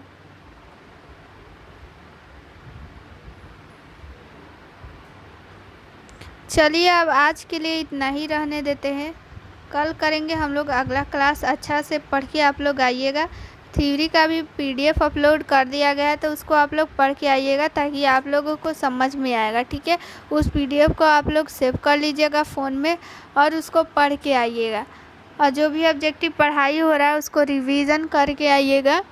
चलिए अब आज के लिए इतना ही रहने देते हैं, कल करेंगे हम लोग अगला क्लास। अच्छा से पढ़ के आप लोग आइएगा। थ्योरी का भी PDF अपलोड कर दिया गया है, तो उसको आप लोग पढ़ के आइएगा ताकि आप लोगों को समझ में आएगा, ठीक है। उस PDF को आप लोग सेव कर लीजिएगा फ़ोन में और उसको पढ़ के आइएगा, और जो भी ऑब्जेक्टिव पढ़ाई हो रहा है उसको रिवीजन करके आइएगा।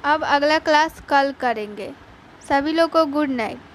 अब अगला क्लास कल करेंगे। सभी लोग को गुड नाइट।